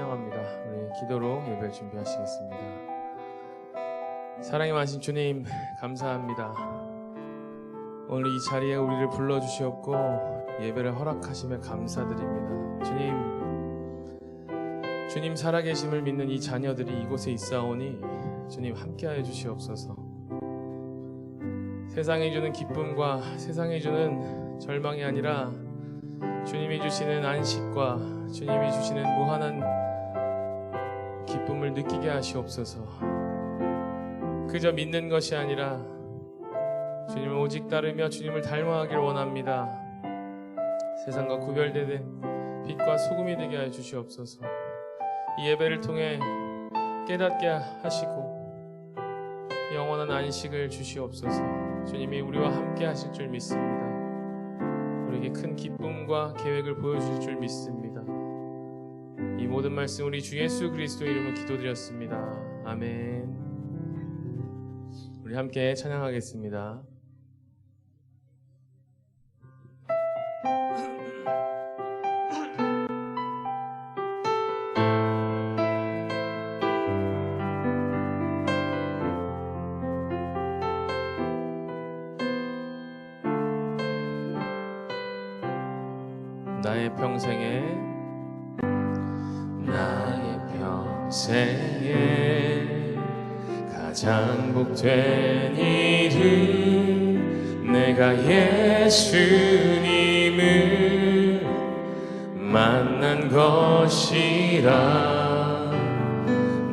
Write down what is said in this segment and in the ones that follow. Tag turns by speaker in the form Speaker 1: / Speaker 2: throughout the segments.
Speaker 1: 찬양합니다. 우리 기도로 예배를 준비하시겠습니다. 사랑이 많으신 주님 감사합니다. 오늘 이 자리에 우리를 불러주시옵고 예배를 허락하심에 감사드립니다. 주님 살아계심을 믿는 이 자녀들이 이곳에 있사오니 주님 함께하여 주시옵소서. 세상이 주는 기쁨과 세상이 주는 절망이 아니라 주님이 주시는 안식과 주님이 주시는 무한한 기쁨을 느끼게 하시옵소서. 그저 믿는 것이 아니라 주님을 오직 따르며 주님을 닮아가길 원합니다. 세상과 구별되는 빛과 소금이 되게 하여 주시옵소서. 이 예배를 통해 깨닫게 하시고 영원한 안식을 주시옵소서. 주님이 우리와 함께 하실 줄 믿습니다. 우리에게 큰 기쁨과 계획을 보여주실 줄 믿습니다. 이 모든 말씀 우리 주 예수 그리스도 이름으로 기도드렸습니다. 아멘. 우리 함께 찬양하겠습니다. 나의 평생에 가장 복된 일은 내가 예수님을 만난 것이라.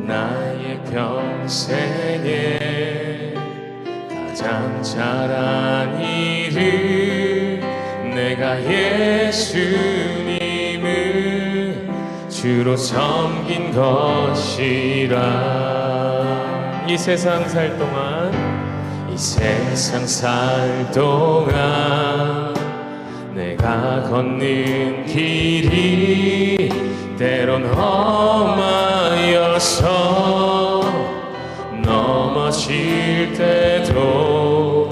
Speaker 1: 나의 평생에 가장 잘한 일은 내가 예수님을 주로 섬긴 것이라. 이 세상 살 동안 내가 걷는 길이 때론 험하여서 넘어질 때도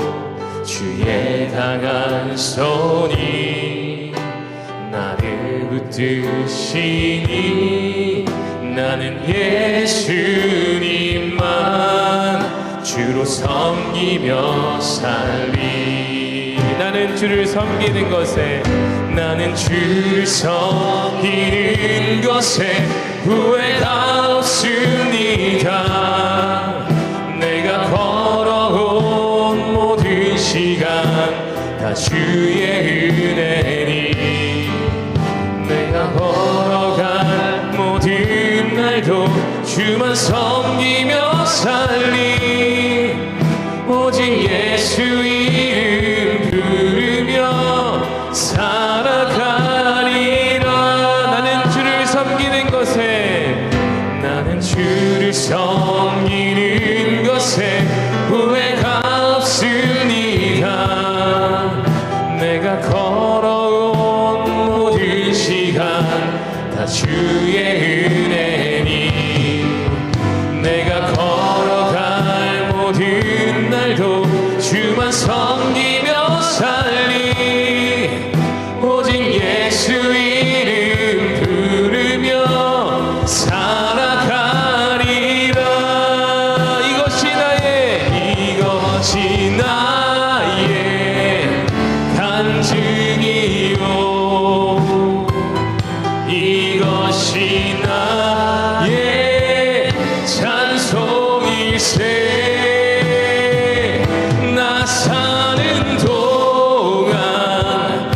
Speaker 1: 주의 강한 손이 나를 붙드시니 나는 예수님만 주로 섬기며 살리. 나는 주를 섬기는 것에 후회가 없습니다. 내가 걸어온 모든 시간 다 주의 은혜니 내가 걸어갈 모든 날도 주만 섬기며 살리. 오직 예수 이름 부르며 살아가리라. 나는 주를 섬기는 것에 후회가 없습니다. 내가 걸어온 모든 시간 다 주의 은혜니 내가 걸어갈 모든 날도 주만 섬기며 살리. 오직 예수 이름 부르며 살아가리라. 이것이 나의 간증이요 이것이 나의 찬송일세. 나 사는 동안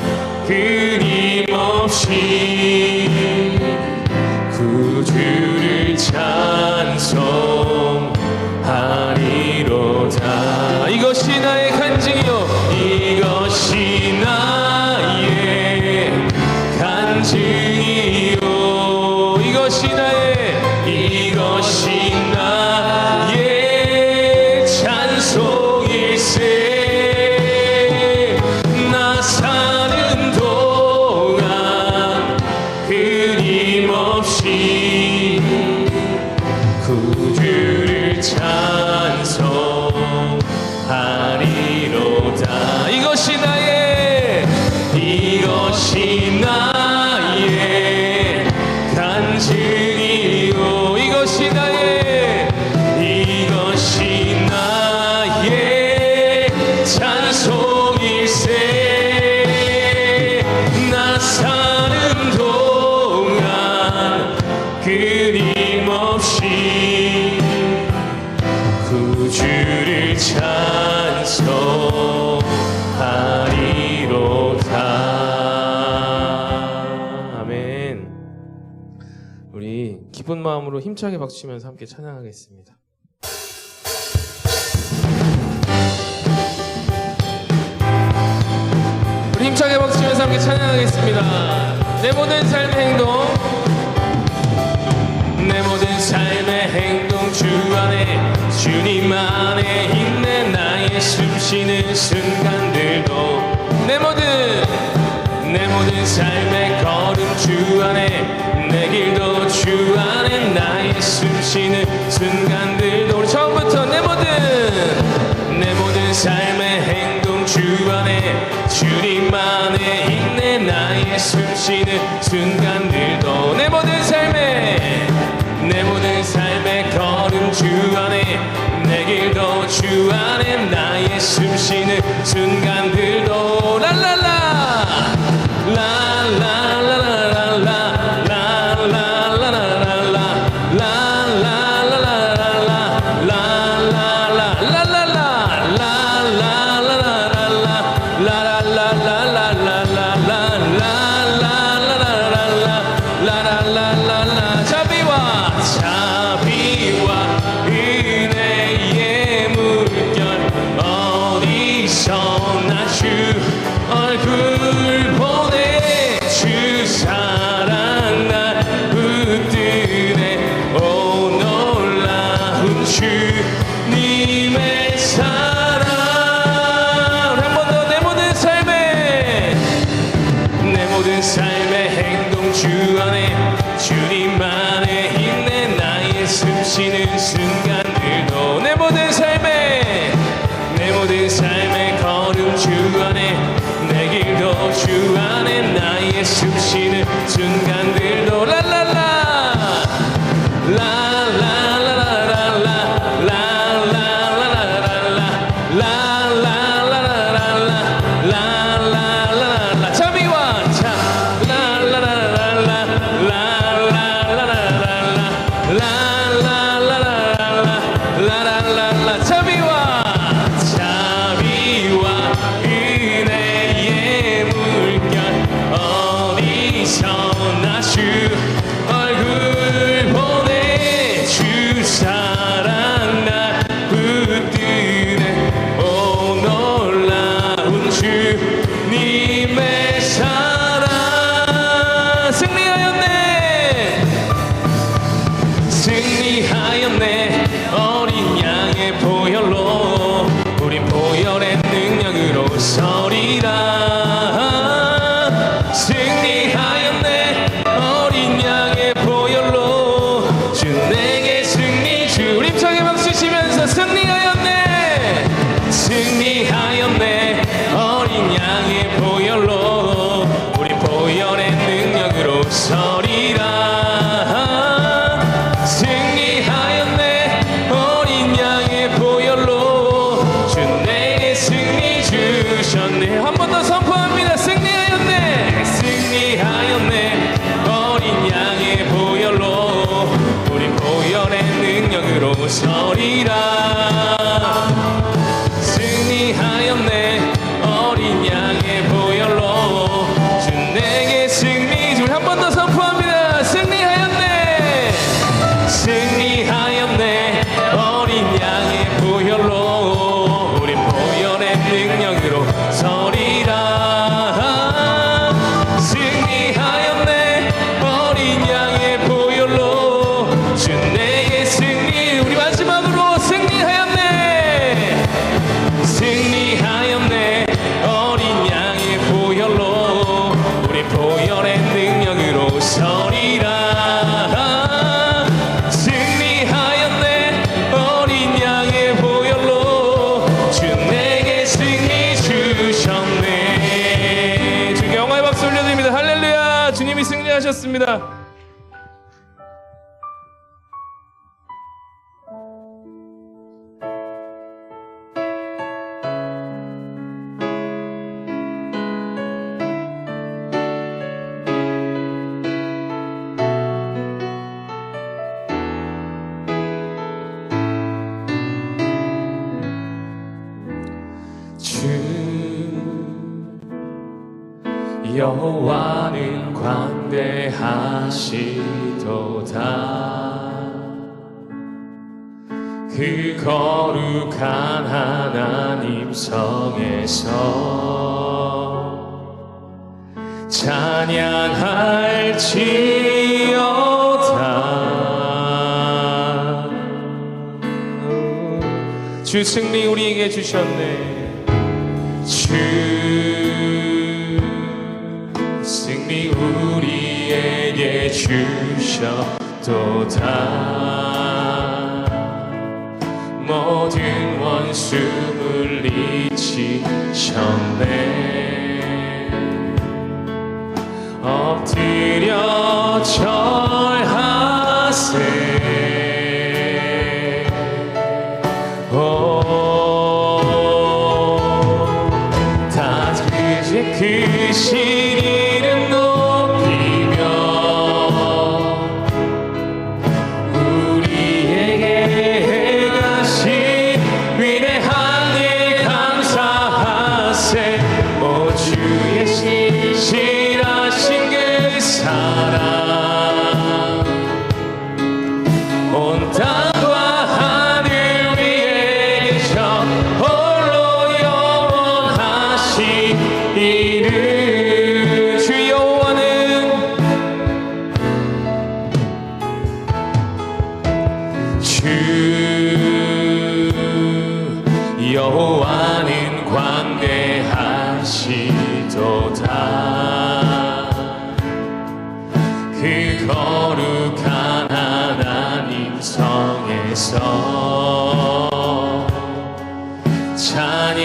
Speaker 1: 끊임없이 구주를 찬송하리로다. 이것이 나의 간증이요 이것이 나의 간증이요 이것이 나의 찬송일세. 나 사는 동안 끊임없이 구주를 찬송하리로다. 이것이 나의 간증이 우리 기쁜 마음으로 힘차게 박수치면서 함께 찬양하겠습니다. 우리 힘차게 박수치면서 함께 찬양하겠습니다. 내 모든 삶의 행동, 내 모든 삶의 행동 주 안에, 주님 안에 있네. 나의 숨쉬는 순간들도 내 모든 삶의 걸음 주 안에, 내 길도 주 안에, 나의 숨쉬는 순간들도. 우리 처음부터 내 모든 삶의 행동 주 안에, 주님 안에 있네. 나의 숨쉬는 순간들도 내 모든 삶의 걸음 주 안에, 내 길도 주 안에, 나의 숨쉬는 순간들도. 랄랄라 은혜의 물결 어디서나 주 얼굴 보내, 주 사랑 날 붙드네. 오 놀라운 주님의 사랑. 한 번 더. 내 모든 삶의 행동 주 안에, 주님 안에 있네. 나의 숨쉬는 순간들도 내 모든 삶의 걸음 주 안에, 내 길도 주 안에, 나의 숨쉬는 순간들도. 승리하였네. 어린 양의 보혈로, 우린 보혈의 능력으로 서리라. 승리하였네. 어린 양의 보혈로, 주 내게 승리 주. 우리 힘차게 박수 치면서 승리하였네. 어린 양의 보혈로, 우린 보혈의 능력으로 서리라. 한 번 더 선포합니다. 승리하였네. 어린 양의 보혈로, 우린 보혈의 능력으로 서리라. 승리하였네. 어린 양의 보혈로, 주 내게 승리 주. 한 번 더 선포합니다. 승리하였네. 어린 양의 보혈로, 우린 보혈의 능력으로 서리라. 승리하였네. 어린 양의 보혈로, 주 내게 승리. 우리 마지막으로 승리하였네. 어린 양의 보혈로, 우리 보혈의 능력으로 서리라. 승리하였네. 어린 양의 보혈로, 주 내게 승리 주셨네. 주께 영광의 박수 올려드립니다. 할렐루야. 주님이 승리하셨습니다. 주 여호와는 광 광대하시도다. 그 거룩한 하나님 성에서 찬양할지어다. 주 승리 우리에게 주셨네. 주 승리 우리에게 주셨도다. 모든 원수 물리치셨네. 엎드려 절하세. 다 크신 이름 높이며 우리에게 행하신 위대한 일 감사하세. 오 주의 신실하신 그 사랑 온 땅과 하늘 위에 계셔 홀로 영원하시리를. 주 여호와는 주 여호와는 광대하시도다. 그 거룩한 하나님 성에서 찬양할지어다.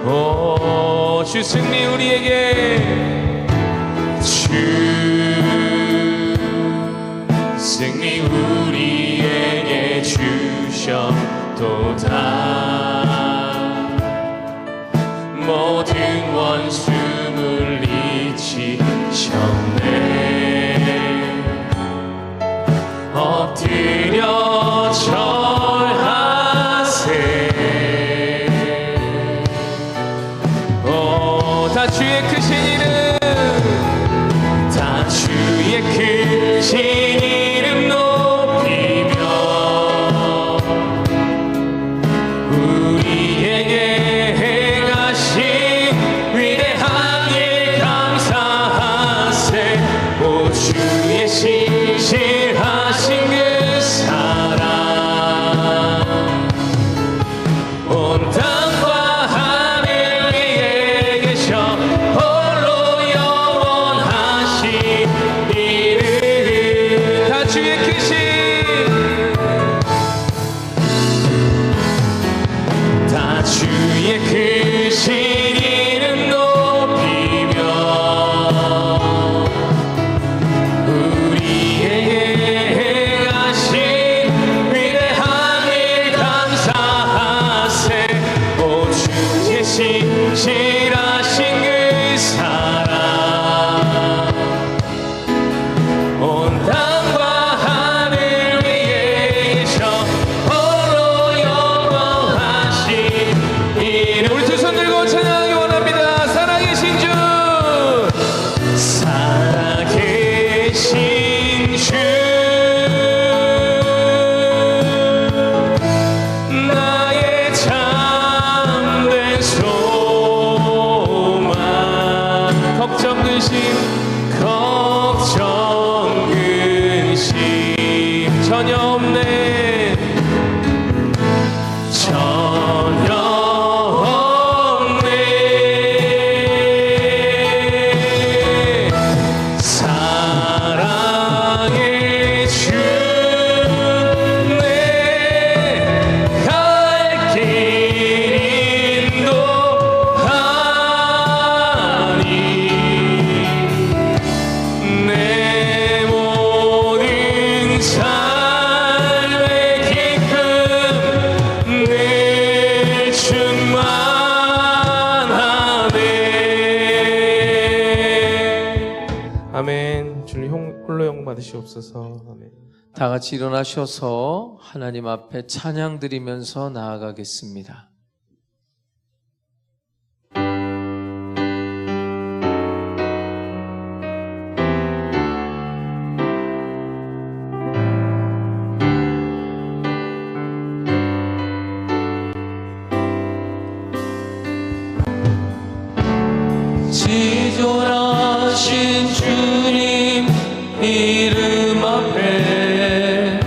Speaker 1: 오, 주 승리 우리에게. 주 승리 우리에게 주셨도다. 모든 원수 물리치셨네. 엎드려 절하세. 오, 다 주의 크신 이름, 다 주의 크신 이름 높이며 우리에게 행하신 위대한 일 감사하세. 오 주의 신실하신 그 사랑 온 땅과 하늘 위에 계셔 홀로 영원하시리를. 다 주의 크신, 다 주의 크신 이름 높이며 우리에게 행하신 위대한 일 감사하세. 오 주의 신실하신 그 사랑 온 땅과 하늘 위에 계셔 홀로 영원하시리를. 우리 두 손 들고 찬양하기 원합니다. 살아계신 주, 살아계신 주, 나의 참된 소망. 걱정 근심 전혀 없네. 전혀 없네. 사랑의 주 내 갈 길 인도하니 내 모든 삶의 기쁨 늘 충만하네. 아멘. 주님 홀로 영 받으시옵소서. 아멘.
Speaker 2: 다 같이 일어나셔서 하나님 앞에 찬양 드리면서 나아가겠습니다. 지존하신 주님 이름 앞에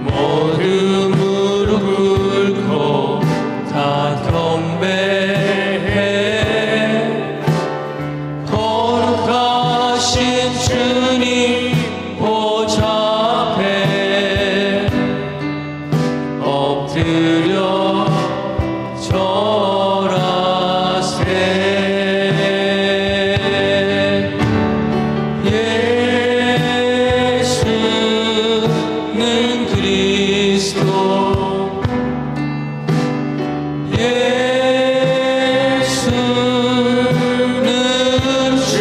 Speaker 2: 모두 무릎 꿇고 다 경배해. 거룩하신 주님 보좌 앞에 엎드려 절하세. 예수는 그리스도, 예수는 주,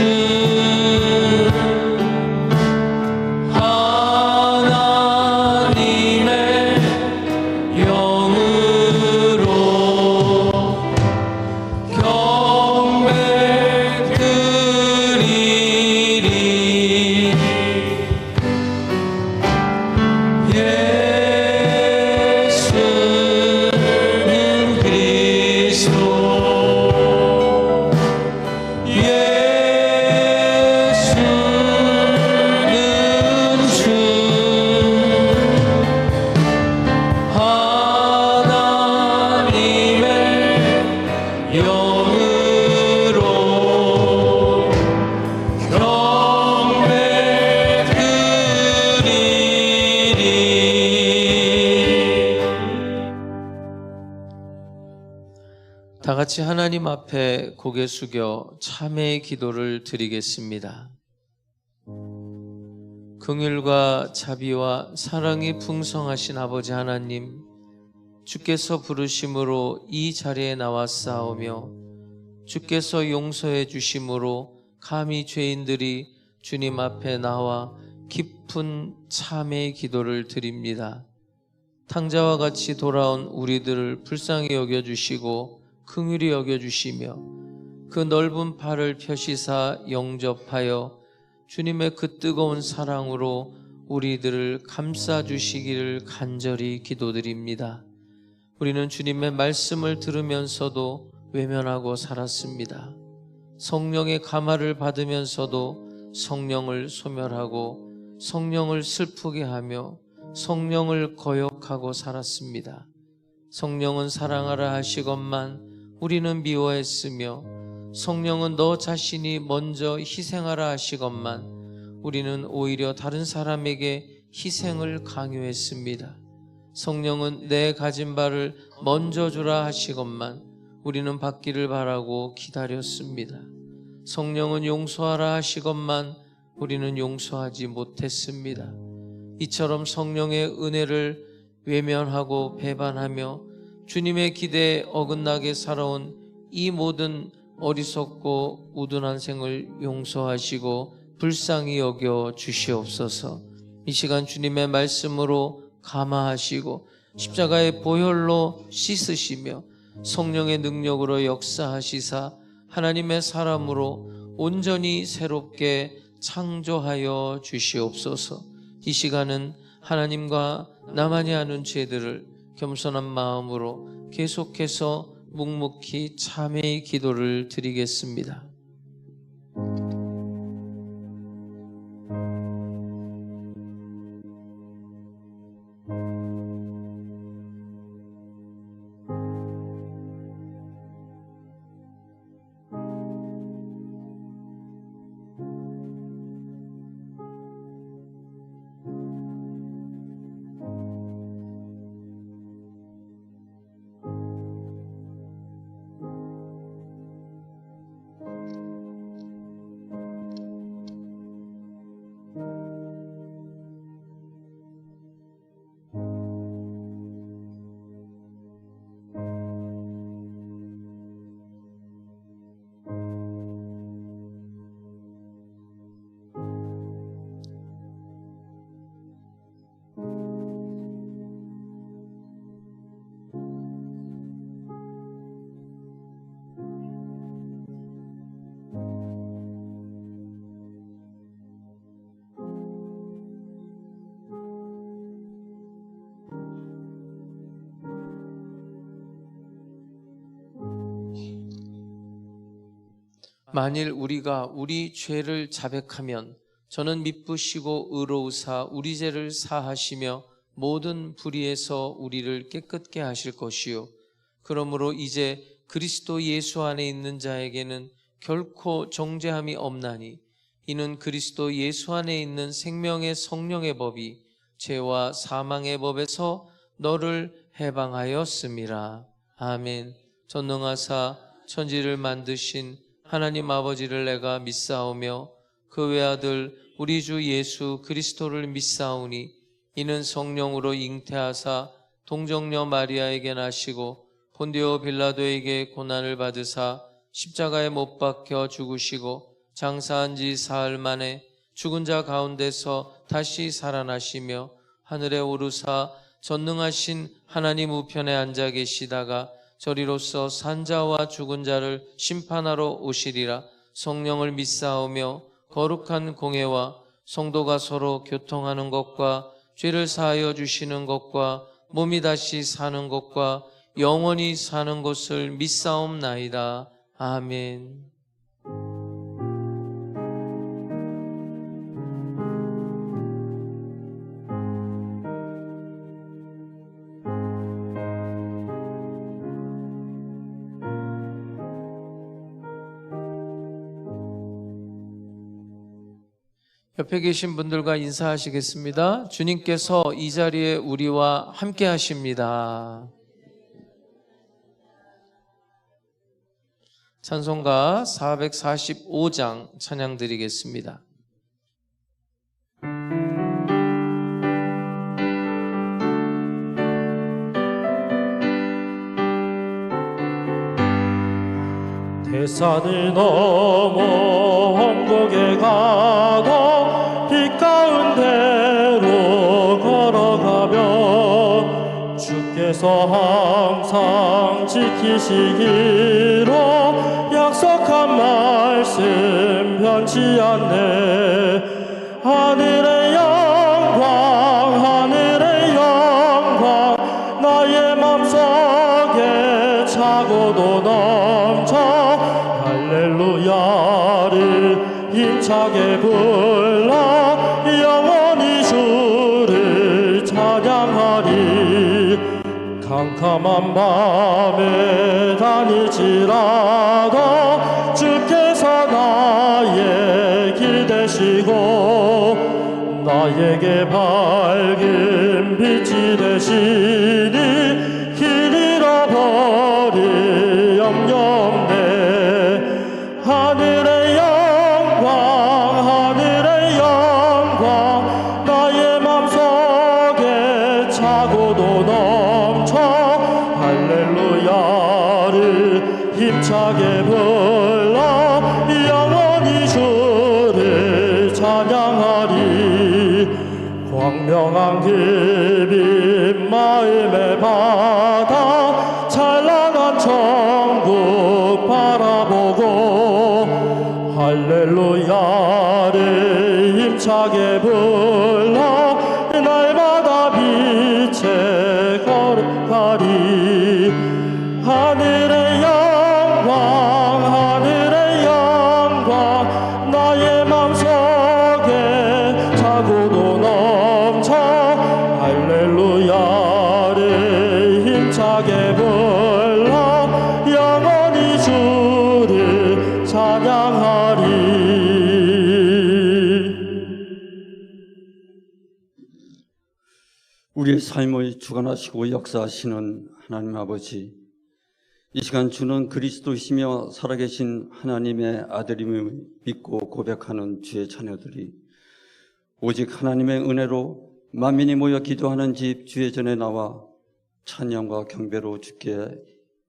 Speaker 2: 하나님의 영으로 경배 드리리. 예수는 그리스도, 예수는 주, 하나님의 영으로 경배 드리리. 다 같이 하나님 앞에 고개 숙여 참회의 기도를 드리겠습니다. 긍휼과 자비와 사랑이 풍성하신 아버지 하나님, 주께서 부르심으로 이 자리에 나왔사오며 주께서 용서해 주심으로 감히 죄인들이 주님 앞에 나와 깊은 참회의 기도를 드립니다. 탕자와 같이 돌아온 우리들을 불쌍히 여겨주시고 긍휼히 여겨주시며 그 넓은 팔을 펴시사 영접하여 주님의 그 뜨거운 사랑으로 우리들을 감싸주시기를 간절히 기도드립니다. 우리는 주님의 말씀을 들으면서도 외면하고 살았습니다. 성령의 감화를 받으면서도 성령을 소멸하고 성령을 슬프게 하며 성령을 거역하고 살았습니다. 성령은 사랑하라 하시건만 우리는 미워했으며 성령은 너 자신이 먼저 희생하라 하시건만 우리는 오히려 다른 사람에게 희생을 강요했습니다. 성령은 내 가진 바를 먼저 주라 하시건만 우리는 받기를 바라고 기다렸습니다. 성령은 용서하라 하시건만 우리는 용서하지 못했습니다. 이처럼 성령의 은혜를 외면하고 배반하며 주님의 기대에 어긋나게 살아온 이 모든 어리석고 우둔한 생을 용서하시고 불쌍히 여겨 주시옵소서. 이 시간 주님의 말씀으로 감화하시고 십자가의 보혈로 씻으시며 성령의 능력으로 역사하시사 하나님의 사람으로 온전히 새롭게 창조하여 주시옵소서. 이 시간은 하나님과 나만이 아는 죄들을 겸손한 마음으로 계속해서 묵묵히 참회의 기도를 드리겠습니다. 만일 우리가 우리 죄를 자백하면 저는 미쁘시고 의로우사 우리 죄를 사하시며 모든 불의에서 우리를 깨끗게 하실 것이요 그러므로 이제 그리스도 예수 안에 있는 자에게는 결코 정죄함이 없나니 이는 그리스도 예수 안에 있는 생명의 성령의 법이 죄와 사망의 법에서 너를 해방하였음이라. 아멘. 전능하사 천지를 만드신 하나님 아버지를 내가 믿사오며 그 외아들 우리 주 예수 그리스도를 믿사오니 이는 성령으로 잉태하사 동정녀 마리아에게 나시고 본디오 빌라도에게 고난을 받으사 십자가에 못 박혀 죽으시고 장사한 지 사흘 만에 죽은 자 가운데서 다시 살아나시며 하늘에 오르사 전능하신 하나님 우편에 앉아 계시다가 저리로서 산자와 죽은 자를 심판하러 오시리라. 성령을 믿사오며 거룩한 공회와 성도가 서로 교통하는 것과 죄를 사하여 주시는 것과 몸이 다시 사는 것과 영원히 사는 것을 믿사옵나이다. 아멘. 옆에 계신 분들과 인사하시겠습니다. 주님께서 이 자리에 우리와 함께 하십니다. 찬송가 445장 찬양 드리겠습니다.
Speaker 3: 대산을 넘어 원곡에 가고 빛 가운데로 걸어가면 주께서 항상 지키시기로 약속한 말씀 변치 않네. 하늘의 영광 하늘의 영광 나의 맘속에 차고도 넘쳐 할렐루야를 힘차게 불러 영원히 주를 찬양하리. 캄캄한 밤에 다닐지라도 주께서 나의 길 되시고 나에게 밝은 빛이 되시니 길 잃어버릴 염려 없네. 하늘의 영광 하늘의 영광 나의 맘속에 차고도 넘쳐 할렐루야를 힘차게 불러 영원히 주를 찬양하리. 광명한 그 빛 마음에 받아 찬란한 천국 바라보고 할렐루야를 힘차게 불러 날마다 빛에 거룩하리. 하늘의 영광 하늘의 영광 나의 맘속에 차고도 넘쳐 할렐루야를 힘차게 불러 영원히 주를 찬양하리.
Speaker 4: 우리의 삶을 주관하시고 역사하시는 하나님 아버지, 이 시간 주는 그리스도이시며 살아계신 하나님의 아들임을 믿고 고백하는 주의 자녀들이 오직 하나님의 은혜로 만민이 모여 기도하는 집 주의 전에 나와 찬양과 경배로 주께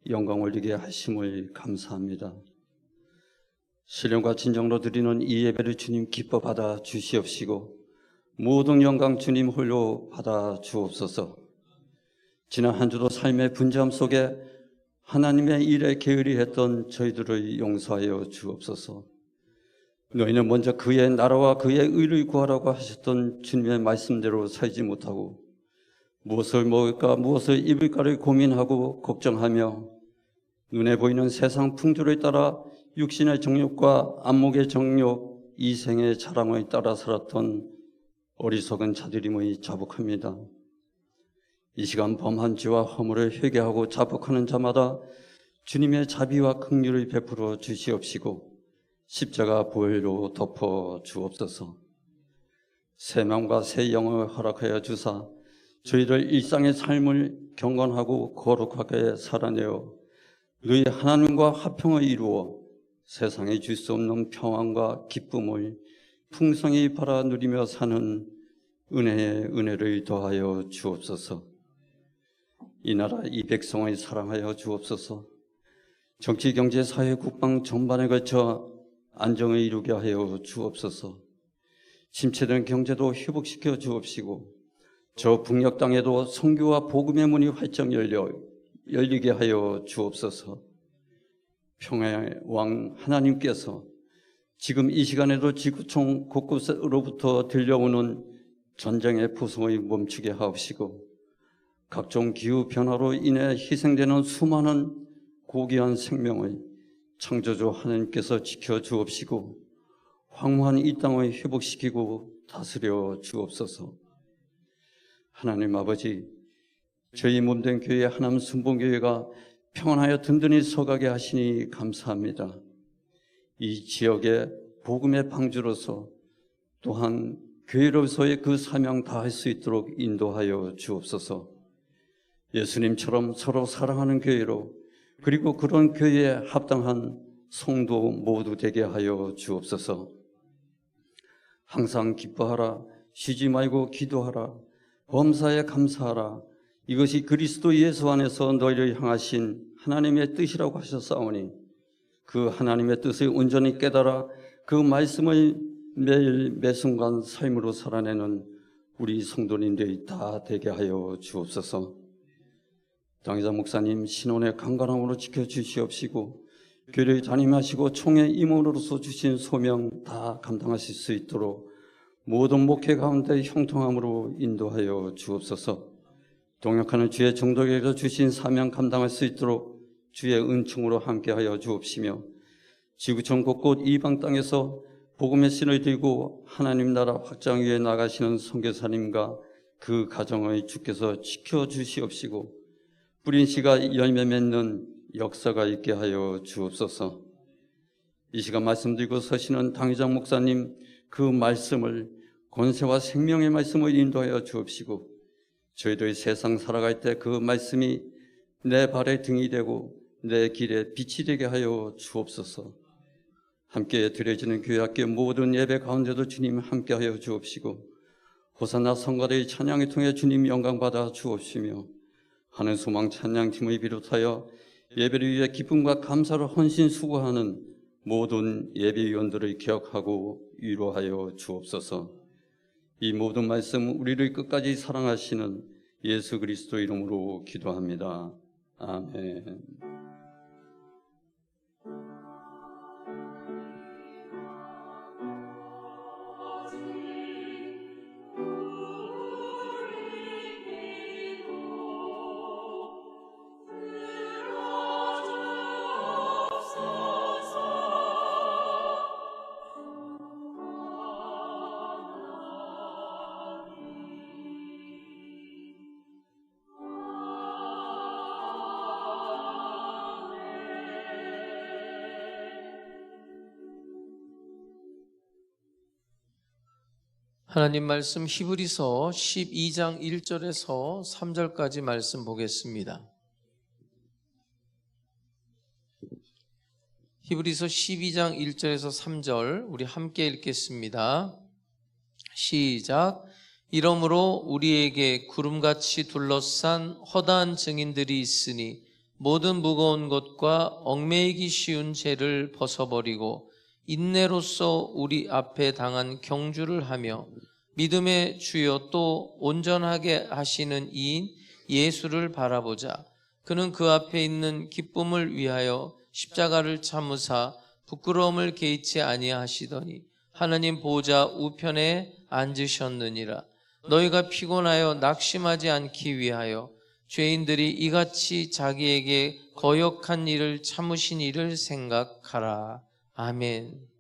Speaker 4: 영광 올리게 하심을 감사합니다. 신령과 진정으로 드리는 이 예배를 주님 기뻐 받아 주시옵시고 모든 영광 주님 홀로 받아 주옵소서. 지난 한 주도 삶의 분주함 속에 하나님의 일에 게으리 했던 저희들을 용서하여 주옵소서. 너희는 먼저 그의 나라와 그의 의를 구하라고 하셨던 주님의 말씀대로 살지 못하고 무엇을 먹을까 무엇을 입을까를 고민하고 걱정하며 눈에 보이는 세상 풍조를 따라 육신의 정욕과 안목의 정욕, 이생의 자랑에 따라 살았던 어리석은 자들임의 자복합니다. 이 시간 범한 죄와 허물을 회개하고 자복하는 자마다 주님의 자비와 긍휼을 베풀어 주시옵시고 십자가 보혈로 덮어 주옵소서. 새 마음과 새 영을 허락하여 주사 저희들 일상의 삶을 경건하고 거룩하게 살아내어 너희 하나님과 화평을 이루어 세상에 줄 수 없는 평안과 기쁨을 풍성히 바라 누리며 사는 은혜의 은혜를 더하여 주옵소서. 이 나라 이 백성을 사랑하여 주옵소서. 정치, 경제, 사회, 국방 전반에 걸쳐 안정을 이루게 하여 주옵소서. 침체된 경제도 회복시켜 주옵시고 저 북녘 땅에도 선교와 복음의 문이 활짝 열리게 하여 주옵소서. 평화의 왕 하나님께서 지금 이 시간에도 지구촌 곳곳으로부터 들려오는 전쟁의 포성을 멈추게 하옵시고 각종 기후 변화로 인해 희생되는 수많은 고귀한 생명을 창조주 하나님께서 지켜주옵시고 황무한 이 땅을 회복시키고 다스려 주옵소서. 하나님 아버지, 저희 몸된 교회 하나님 순복음교회가 평안하여 든든히 서가게 하시니 감사합니다. 이 지역의 복음의 방주로서 또한 교회로서의 그 사명 다할 수 있도록 인도하여 주옵소서. 예수님처럼 서로 사랑하는 교회로 그리고 그런 교회에 합당한 성도 모두 되게 하여 주옵소서. 항상 기뻐하라, 쉬지 말고 기도하라, 범사에 감사하라. 이것이 그리스도 예수 안에서 너희를 향하신 하나님의 뜻이라고 하셨사오니 그 하나님의 뜻을 온전히 깨달아 그 말씀을 매일 매순간 삶으로 살아내는 우리 성도님들이 다 되게 하여 주옵소서. 당회장 목사님 신원의 강건함으로 지켜주시옵시고 교회를 담임하시고 총회 임원으로서 주신 소명 다 감당하실 수 있도록 모든 목회 가운데 형통함으로 인도하여 주옵소서. 동역하는 주의 종족에게 주신 사명 감당할 수 있도록 주의 은총으로 함께하여 주옵시며 지구촌 곳곳 이방 땅에서 복음의 신을 들고 하나님 나라 확장 위에 나가시는 선교사님과 그 가정을 주께서 지켜주시옵시고 뿌린 씨가 열매 맺는 역사가 있게 하여 주옵소서. 이 시간 말씀 들고 서시는 당회장 목사님 그 말씀을 권세와 생명의 말씀을 인도하여 주옵시고 저희들이 세상 살아갈 때 그 말씀이 내 발의 등이 되고 내 길에 빛이 되게 하여 주옵소서. 함께 드려지는 교회 학교 모든 예배 가운데도 주님 함께하여 주옵시고 호산나 성가대의 찬양을 통해 주님 영광받아 주옵시며 하는 소망 찬양팀을 비롯하여 예배를 위해 기쁨과 감사로 헌신 수고하는 모든 예배위원들을 기억하고 위로하여 주옵소서. 이 모든 말씀 우리를 끝까지 사랑하시는 예수 그리스도 이름으로 기도합니다. 아멘.
Speaker 2: 하나님 말씀 히브리서 12장 1절에서 3절까지 말씀 보겠습니다. 히브리서 12장 1절에서 3절 우리 함께 읽겠습니다. 시작. 이러므로 우리에게 구름같이 둘러싼 허다한 증인들이 있으니 모든 무거운 것과 얽매이기 쉬운 죄를 벗어버리고 인내로써 우리 앞에 당한 경주를 하며 믿음의 주여 또 온전하게 하시는 이인 예수를 바라보자. 그는 그 앞에 있는 기쁨을 위하여 십자가를 참으사 부끄러움을 개의치 아니하시더니 하나님 보좌 우편에 앉으셨느니라. 너희가 피곤하여 낙심하지 않기 위하여 죄인들이 이같이 자기에게 거역한 일을 참으신 이를 생각하라. 아멘.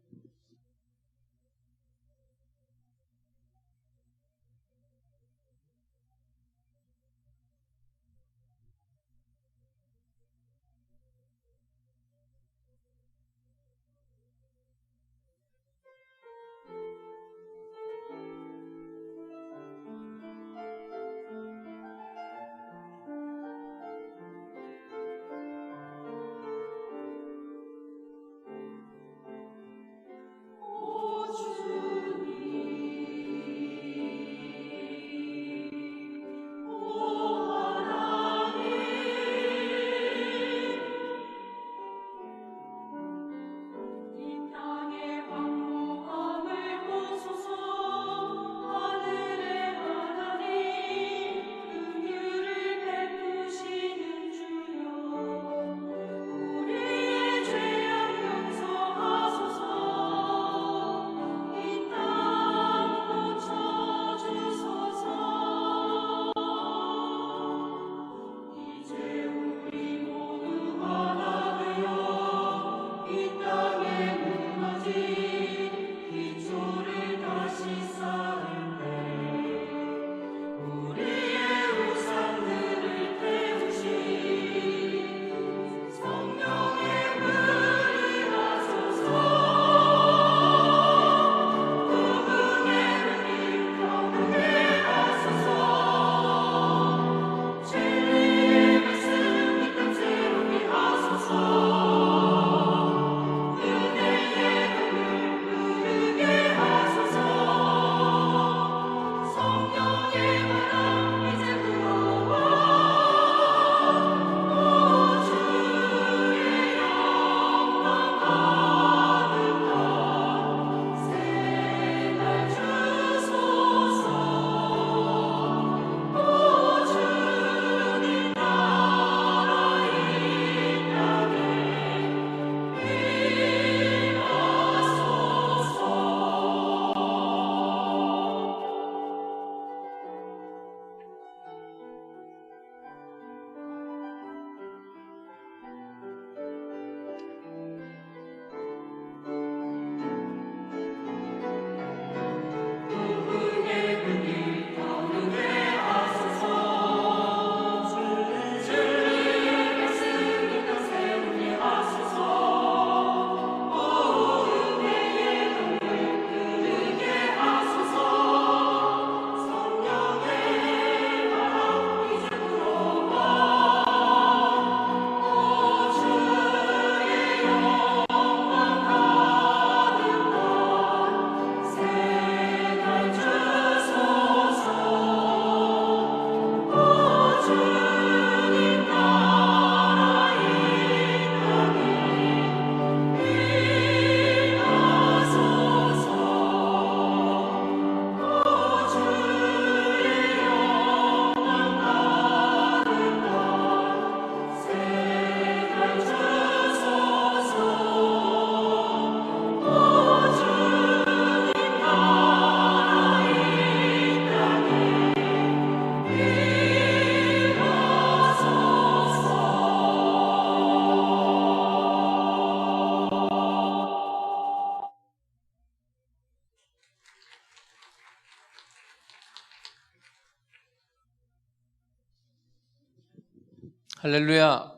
Speaker 2: 할렐루야.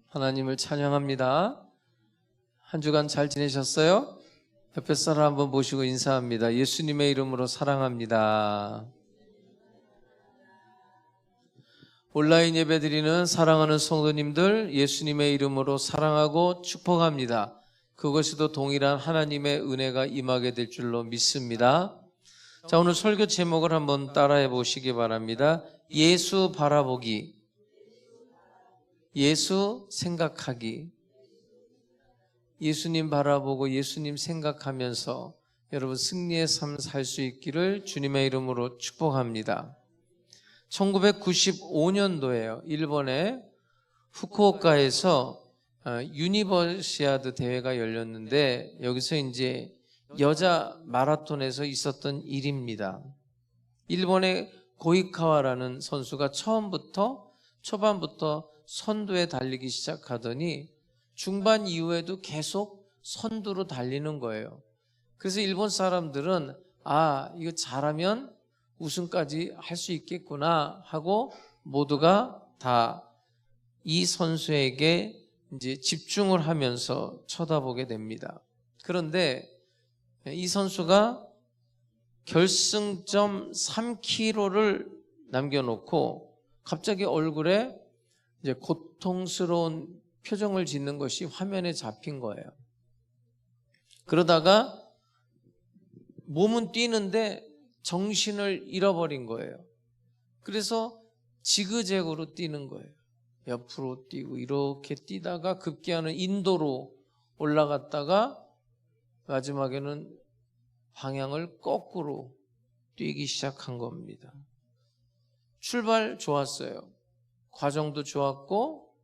Speaker 2: 하나님을 찬양합니다. 한 주간 잘 지내셨어요? 옆에 사람 한번 모시고 인사합니다. 예수님의 이름으로 사랑합니다. 온라인 예배 드리는 사랑하는 성도님들, 예수님의 이름으로 사랑하고 축복합니다. 그것에도 동일한 하나님의 은혜가 임하게 될 줄로 믿습니다. 자, 오늘 설교 제목을 한번 따라해 보시기 바랍니다. 예수 바라보기, 예수 생각하기. 예수님 바라보고 예수님 생각하면서 여러분 승리의 삶 살 수 있기를 주님의 이름으로 축복합니다. 1995년도에요. 일본의 후쿠오카에서 유니버시아드 대회가 열렸는데 여기서 이제 여자 마라톤에서 있었던 일입니다. 일본의 고이카와라는 선수가 초반부터 선두에 달리기 시작하더니 중반 이후에도 계속 선두로 달리는 거예요. 그래서 일본 사람들은 이거 잘하면 우승까지 할 수 있겠구나 하고 모두가 다 이 선수에게 이제 집중을 하면서 쳐다보게 됩니다. 그런데 이 선수가 결승점 3km를 남겨놓고 갑자기 얼굴에 이제 고통스러운 표정을 짓는 것이 화면에 잡힌 거예요. 그러다가 몸은 뛰는데 정신을 잃어버린 거예요. 그래서 지그재그로 뛰는 거예요. 옆으로 뛰고 이렇게 뛰다가 급기야는 인도로 올라갔다가 마지막에는 방향을 거꾸로 뛰기 시작한 겁니다. 출발 좋았어요. 과정도 좋았고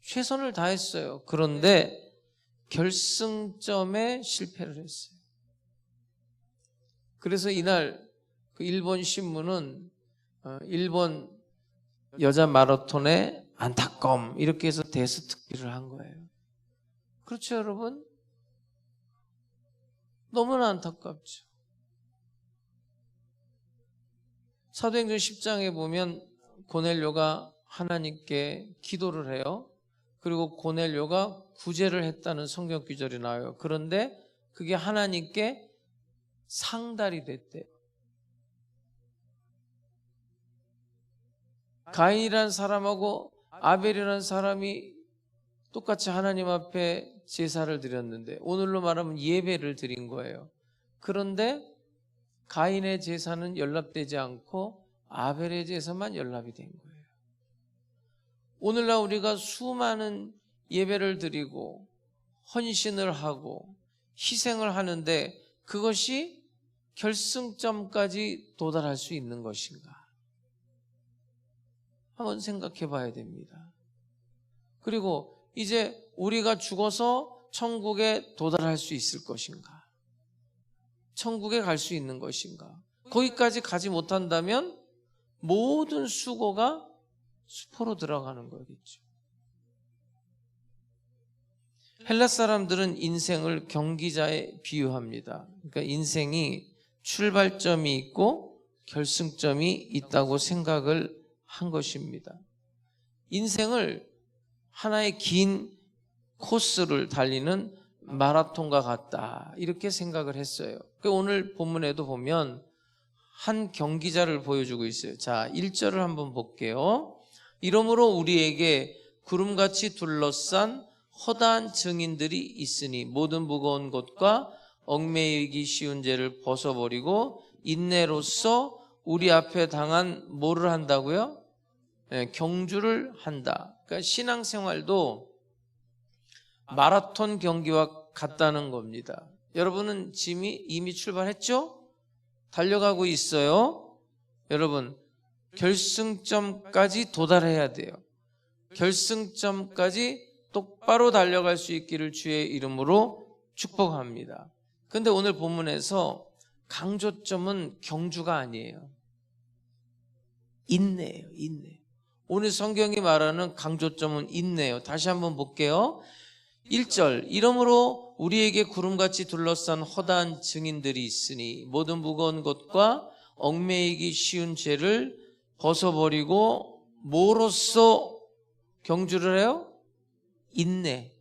Speaker 2: 최선을 다했어요. 그런데 결승점에 실패를 했어요. 그래서 이날 그 일본 신문은 일본 여자 마라톤의 안타까움 이렇게 해서 대서특필을 한 거예요. 그렇죠, 여러분? 너무나 안타깝죠. 사도행전 10장에 보면 고넬료가 하나님께 기도를 해요. 그리고 고넬료가 구제를 했다는 성경 구절이 나와요. 그런데 그게 하나님께 상달이 됐대요. 가인이라는 사람하고 아벨이라는 사람이 똑같이 하나님 앞에 제사를 드렸는데 오늘로 말하면 예배를 드린 거예요. 그런데 가인의 제사는 연락되지 않고 아벨의 제사만 연락이 된 거예요. 오늘날 우리가 수많은 예배를 드리고 헌신을 하고 희생을 하는데 그것이 결승점까지 도달할 수 있는 것인가? 한번 생각해 봐야 됩니다. 그리고 이제 우리가 죽어서 천국에 도달할 수 있을 것인가? 천국에 갈 수 있는 것인가? 거기까지 가지 못한다면 모든 수고가 수포로 들어가는 거겠죠. 헬라 사람들은 인생을 경기자에 비유합니다. 그러니까 인생이 출발점이 있고 결승점이 있다고 생각을 한 것입니다. 인생을 하나의 긴 코스를 달리는 마라톤과 같다 이렇게 생각을 했어요. 오늘 본문에도 보면 한 경기자를 보여주고 있어요. 자, 1절을 한번 볼게요. 이러므로 우리에게 구름같이 둘러싼 허다한 증인들이 있으니 모든 무거운 것과 얽매이기 쉬운 죄를 벗어버리고 인내로써 우리 앞에 당한 뭐를 한다고요? 경주를 한다. 그러니까 신앙생활도 마라톤 경기와 같다는 겁니다. 여러분은 이미 출발했죠? 달려가고 있어요. 여러분 결승점까지 도달해야 돼요. 결승점까지 똑바로 달려갈 수 있기를 주의 이름으로 축복합니다. 그런데 오늘 본문에서 강조점은 경주가 아니에요. 인내예요. 인내. 오늘 성경이 말하는 강조점은 인내예요. 다시 한번 볼게요. 1절 이러므로 우리에게 구름같이 둘러싼 허다한 증인들이 있으니 모든 무거운 것과 얽매이기 쉬운 죄를 벗어버리고 뭐로써 경주를 해요? 인내.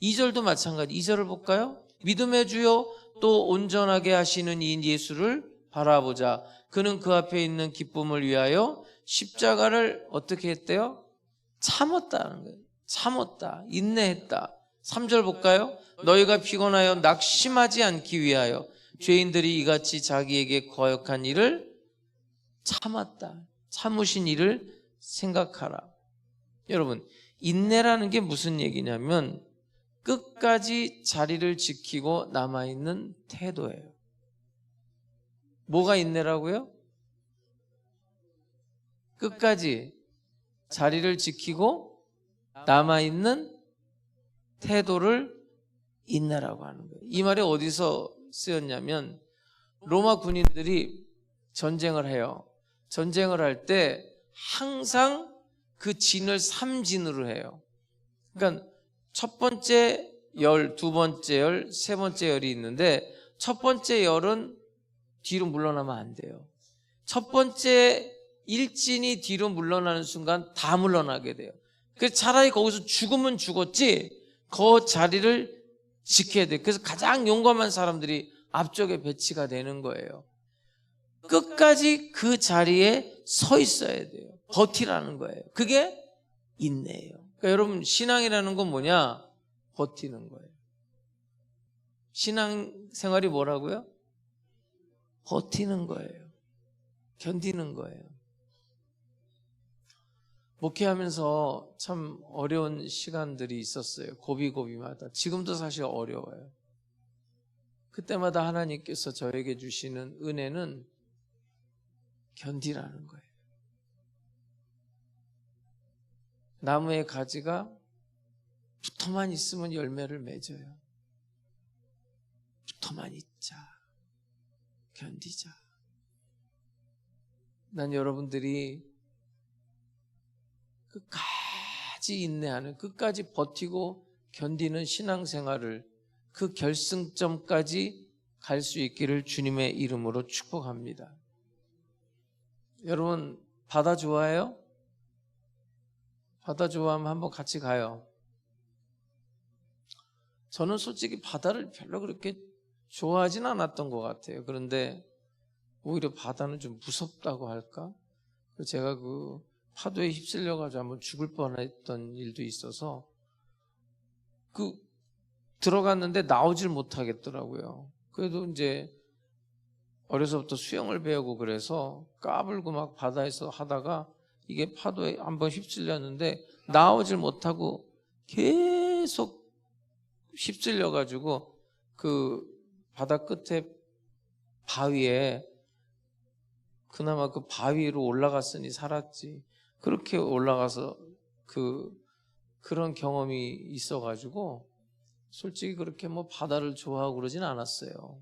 Speaker 2: 2절도 마찬가지. 2절을 볼까요? 믿음의 주요 또 온전하게 하시는 이 예수를 바라보자. 그는 그 앞에 있는 기쁨을 위하여 십자가를 어떻게 했대요? 참았다는 거예요. 참았다. 인내했다. 3절 볼까요? 너희가 피곤하여 낙심하지 않기 위하여 죄인들이 이같이 자기에게 거역한 일을 참았다. 참으신 일을 생각하라. 여러분, 인내라는 게 무슨 얘기냐면 끝까지 자리를 지키고 남아있는 태도예요. 뭐가 인내라고요? 끝까지 자리를 지키고 남아있는 태도를 인내라고 하는 거예요. 이 말이 어디서 쓰였냐면 로마 군인들이 전쟁을 해요. 전쟁을 할 때 항상 그 진을 3진으로 해요. 그러니까 첫 번째 열, 두 번째 열, 세 번째 열이 있는데 첫 번째 열은 뒤로 물러나면 안 돼요. 첫 번째 일진이 뒤로 물러나는 순간 다 물러나게 돼요. 그래서 차라리 거기서 죽으면 죽었지 그 자리를 지켜야 돼요. 그래서 가장 용감한 사람들이 앞쪽에 배치가 되는 거예요. 끝까지 그 자리에 서 있어야 돼요. 버티라는 거예요. 그게 인내예요. 그러니까 여러분 신앙이라는 건 뭐냐? 버티는 거예요. 신앙생활이 뭐라고요? 버티는 거예요. 견디는 거예요. 목회하면서 참 어려운 시간들이 있었어요. 고비고비마다. 지금도 사실 어려워요. 그때마다 하나님께서 저에게 주시는 은혜는 견디라는 거예요. 나무의 가지가 붙어만 있으면 열매를 맺어요. 붙어만 있자. 견디자. 난 여러분들이 끝까지 인내하는, 끝까지 버티고 견디는 신앙생활을 그 결승점까지 갈 수 있기를 주님의 이름으로 축복합니다. 여러분 바다 좋아해요? 바다 좋아하면 한번 같이 가요. 저는 솔직히 바다를 별로 그렇게 좋아하진 않았던 것 같아요. 그런데 오히려 바다는 좀 무섭다고 할까? 제가 그 파도에 휩쓸려가지고 한번 죽을 뻔했던 일도 있어서 들어갔는데 나오질 못하겠더라고요. 그래도 이제 어려서부터 수영을 배우고 그래서 까불고 막 바다에서 하다가 이게 파도에 한번 휩쓸렸는데 나오질 못하고 계속 휩쓸려가지고 그 바다 끝에 바위에 그나마 그 바위로 올라갔으니 살았지. 그렇게 올라가서 그런 경험이 있어가지고 솔직히 그렇게 뭐 바다를 좋아하고 그러진 않았어요.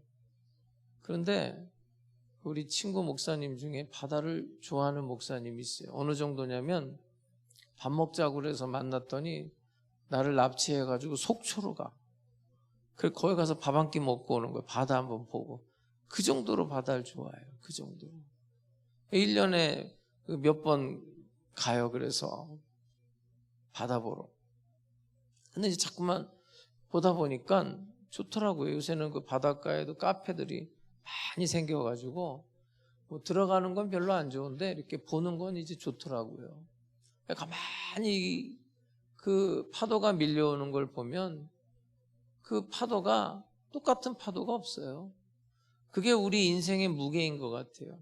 Speaker 2: 그런데 우리 친구 목사님 중에 바다를 좋아하는 목사님이 있어요. 어느 정도냐면 밥 먹자고 그래서 만났더니 나를 납치해가지고 속초로 가. 그래서 거기 가서 밥 한 끼 먹고 오는 거예요. 바다 한번 보고. 그 정도로 바다를 좋아해요. 그 정도로. 1년에 몇 번 가요. 그래서 바다 보러. 근데 이제 자꾸만 보다 보니까 좋더라고요. 요새는 그 바닷가에도 카페들이 많이 생겨가지고 뭐 들어가는 건 별로 안 좋은데 이렇게 보는 건 이제 좋더라고요. 가만히 그 파도가 밀려오는 걸 보면 그 파도가 똑같은 파도가 없어요. 그게 우리 인생의 무게인 것 같아요.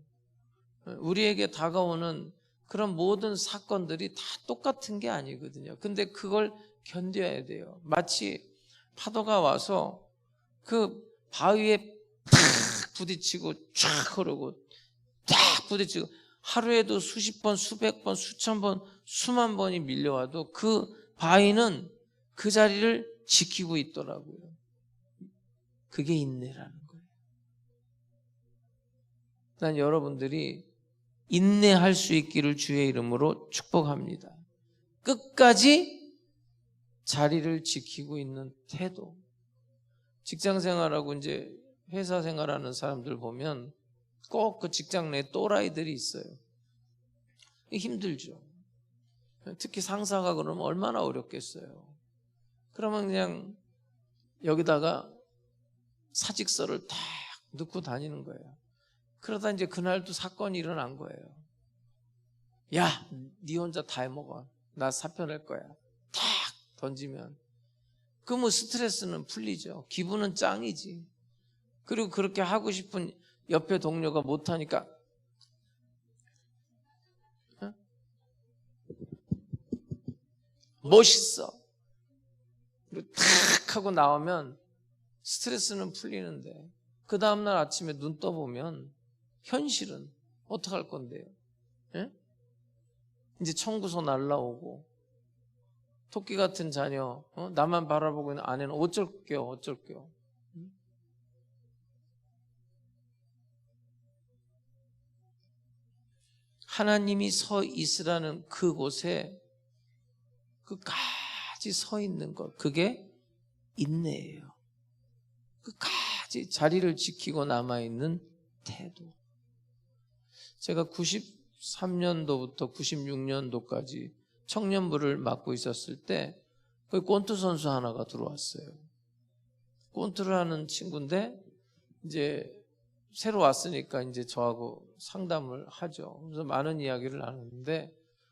Speaker 2: 우리에게 다가오는 그런 모든 사건들이 다 똑같은 게 아니거든요. 근데 그걸 견뎌야 돼요. 마치 파도가 와서 그 바위에 탁 부딪히고 쫙 흐르고 탁 부딪히고 하루에도 수십 번, 수백 번, 수천 번, 수만 번이 밀려와도 그 바위는 그 자리를 지키고 있더라고요. 그게 인내라는 거예요. 난 여러분들이 인내할 수 있기를 주의 이름으로 축복합니다. 끝까지 자리를 지키고 있는 태도. 직장 생활하고 이제 회사 생활하는 사람들 보면 꼭 그 직장 내에 또라이들이 있어요. 힘들죠. 특히 상사가 그러면 얼마나 어렵겠어요. 그러면 그냥 여기다가 사직서를 탁 넣고 다니는 거예요. 그러다 이제 그날도 사건이 일어난 거예요. 야, 네 혼자 다 해먹어. 나 사표 낼 거야. 탁 던지면 그 뭐 스트레스는 풀리죠. 기분은 짱이지. 그리고 그렇게 하고 싶은 옆에 동료가 못하니까 멋있어. 그리고 탁 하고 나오면 스트레스는 풀리는데 그 다음날 아침에 눈 떠보면 현실은 어떡할 건데요? 예? 이제 청구서 날라오고 토끼 같은 자녀 나만 바라보고 있는 아내는 어쩔게요. 하나님이 서 있으라는 그곳에 끝까지 서 있는 것, 그게 인내예요. 끝까지 자리를 지키고 남아있는 태도. 제가 93년도부터 96년도까지 청년부를 맡고 있었을 때 거기 꼰투 선수 하나가 들어왔어요. 꼰투를 하는 친구인데 이제 새로 왔으니까 이제 저하고 상담을 하죠. 그래서 많은 이야기를 나누는데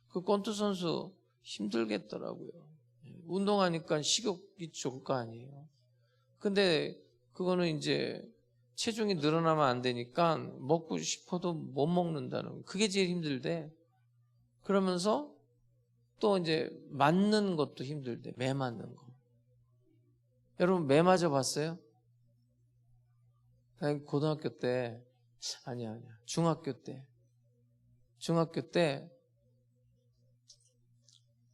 Speaker 2: 그 꼰투 선수 힘들겠더라고요. 운동하니까 식욕이 좋을 거 아니에요. 근데 그거는 이제 체중이 늘어나면 안 되니까 먹고 싶어도 못 먹는다는 거. 그게 제일 힘들대. 그러면서 또 이제 맞는 것도 힘들대. 매 맞는 거. 여러분 매 맞아 봤어요? 고등학교 때 아니야. 중학교 때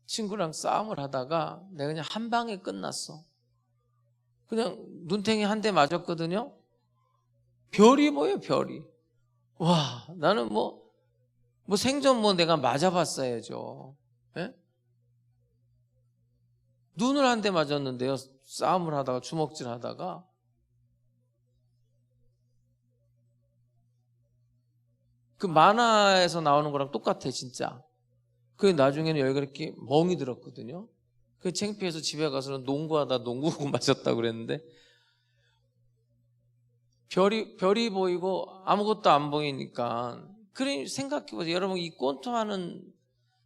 Speaker 2: 친구랑 싸움을 하다가 내가 그냥 한 방에 끝났어. 그냥 눈탱이 한 대 맞았거든요. 별이 뭐예요, 별이. 와, 나는 뭐 생전 내가 맞아봤어야죠. 예? 눈을 한 대 맞았는데요. 싸움을 하다가, 주먹질 하다가. 그 만화에서 나오는 거랑 똑같아, 진짜. 그 나중에는 여기가 이렇게 멍이 들었거든요. 그 창피해서 집에 가서는 농구하다 농구공 맞았다고 그랬는데, 별이 보이고 아무것도 안 보이니까. 그래, 생각해보세요. 여러분, 이 꼰투하는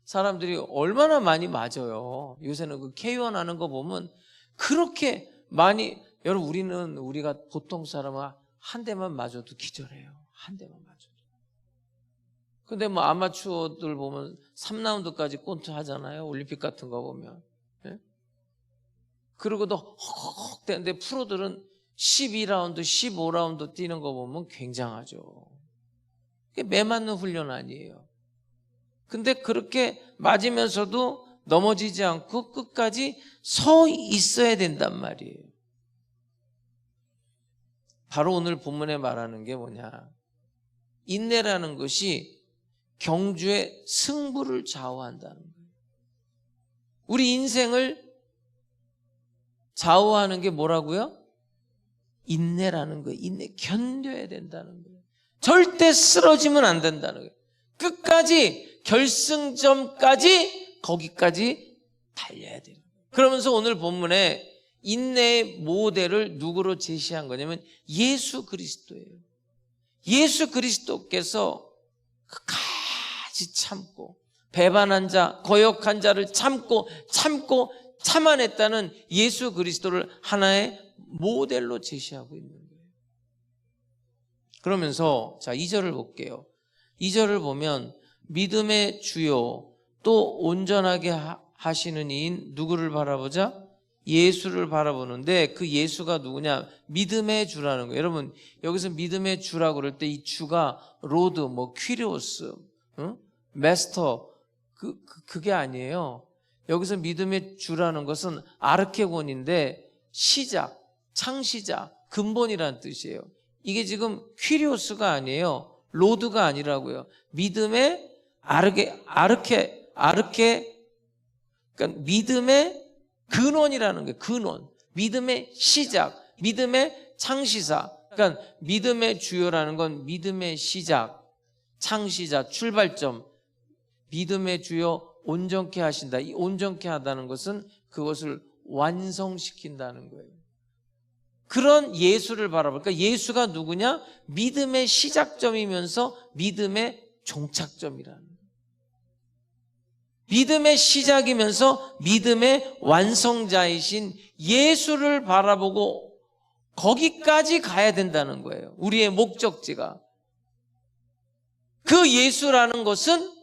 Speaker 2: 사람들이 얼마나 많이 맞아요. 요새는 그 K1 하는 거 보면 그렇게 많이, 여러분, 우리가 보통 사람은 한 대만 맞아도 기절해요. 한 대만 맞아도. 근데 아마추어들 보면 3라운드까지 꼰투 하잖아요. 올림픽 같은 거 보면. 예? 그러고도 헉헉 되는데 프로들은 12라운드, 15라운드 뛰는 거 보면 굉장하죠. 그게 매 맞는 훈련 아니에요. 근데 그렇게 맞으면서도 넘어지지 않고 끝까지 서 있어야 된단 말이에요. 바로 오늘 본문에 말하는 게 뭐냐. 인내라는 것이 경주의 승부를 좌우한다는 거예요. 우리 인생을 좌우하는 게 뭐라고요? 인내라는 거예요. 인내, 견뎌야 된다는 거예요. 절대 쓰러지면 안 된다는 거예요. 끝까지, 결승점까지, 거기까지 달려야 돼요. 그러면서 오늘 본문에 인내의 모델을 누구로 제시한 거냐면 예수 그리스도예요. 예수 그리스도께서 끝까지 참고, 배반한 자, 거역한 자를 참고 참아냈다는 예수 그리스도를 하나의 모델로 제시하고 있는 거예요. 그러면서 자 2절을 볼게요. 2절을 보면 믿음의 주요 또 온전하게 하시는 이인 누구를 바라보자? 예수를 바라보는데 그 예수가 누구냐? 믿음의 주라는 거예요. 여러분 여기서 믿음의 주라고 그럴 때 이 주가 로드, 퀴리오스, 메스터 그게 아니에요. 여기서 믿음의 주라는 것은 아르케곤인데 시작, 창시자, 근본이라는 뜻이에요. 이게 지금 퀴리오스가 아니에요. 로드가 아니라고요. 믿음의 그러니까 믿음의 근원이라는 거예요. 근원. 믿음의 시작, 믿음의 창시사. 그러니까 믿음의 주요라는 건 믿음의 시작, 창시자, 출발점. 믿음의 주요 온전케 하신다. 이 온전케 하다는 것은 그것을 완성시킨다는 거예요. 그런 예수를 바라보니까 그러니까 예수가 누구냐? 믿음의 시작점이면서 믿음의 종착점이라는 거예요. 믿음의 시작이면서 믿음의 완성자이신 예수를 바라보고 거기까지 가야 된다는 거예요. 우리의 목적지가. 그 예수라는 것은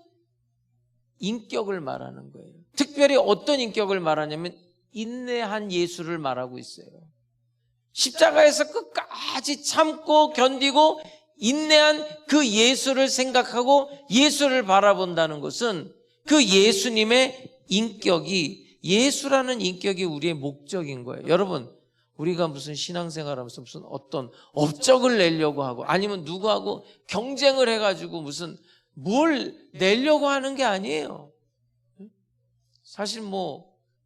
Speaker 2: 인격을 말하는 거예요. 특별히 어떤 인격을 말하냐면 인내한 예수를 말하고 있어요. 십자가에서 끝까지 참고 견디고 인내한 그 예수를 생각하고 예수를 바라본다는 것은 그 예수님의 인격이, 예수라는 인격이 우리의 목적인 거예요. 여러분, 우리가 무슨 신앙생활하면서 무슨 어떤 업적을 내려고 하고 아니면 누구하고 경쟁을 해가지고 무슨 뭘 내려고 하는 게 아니에요. 사실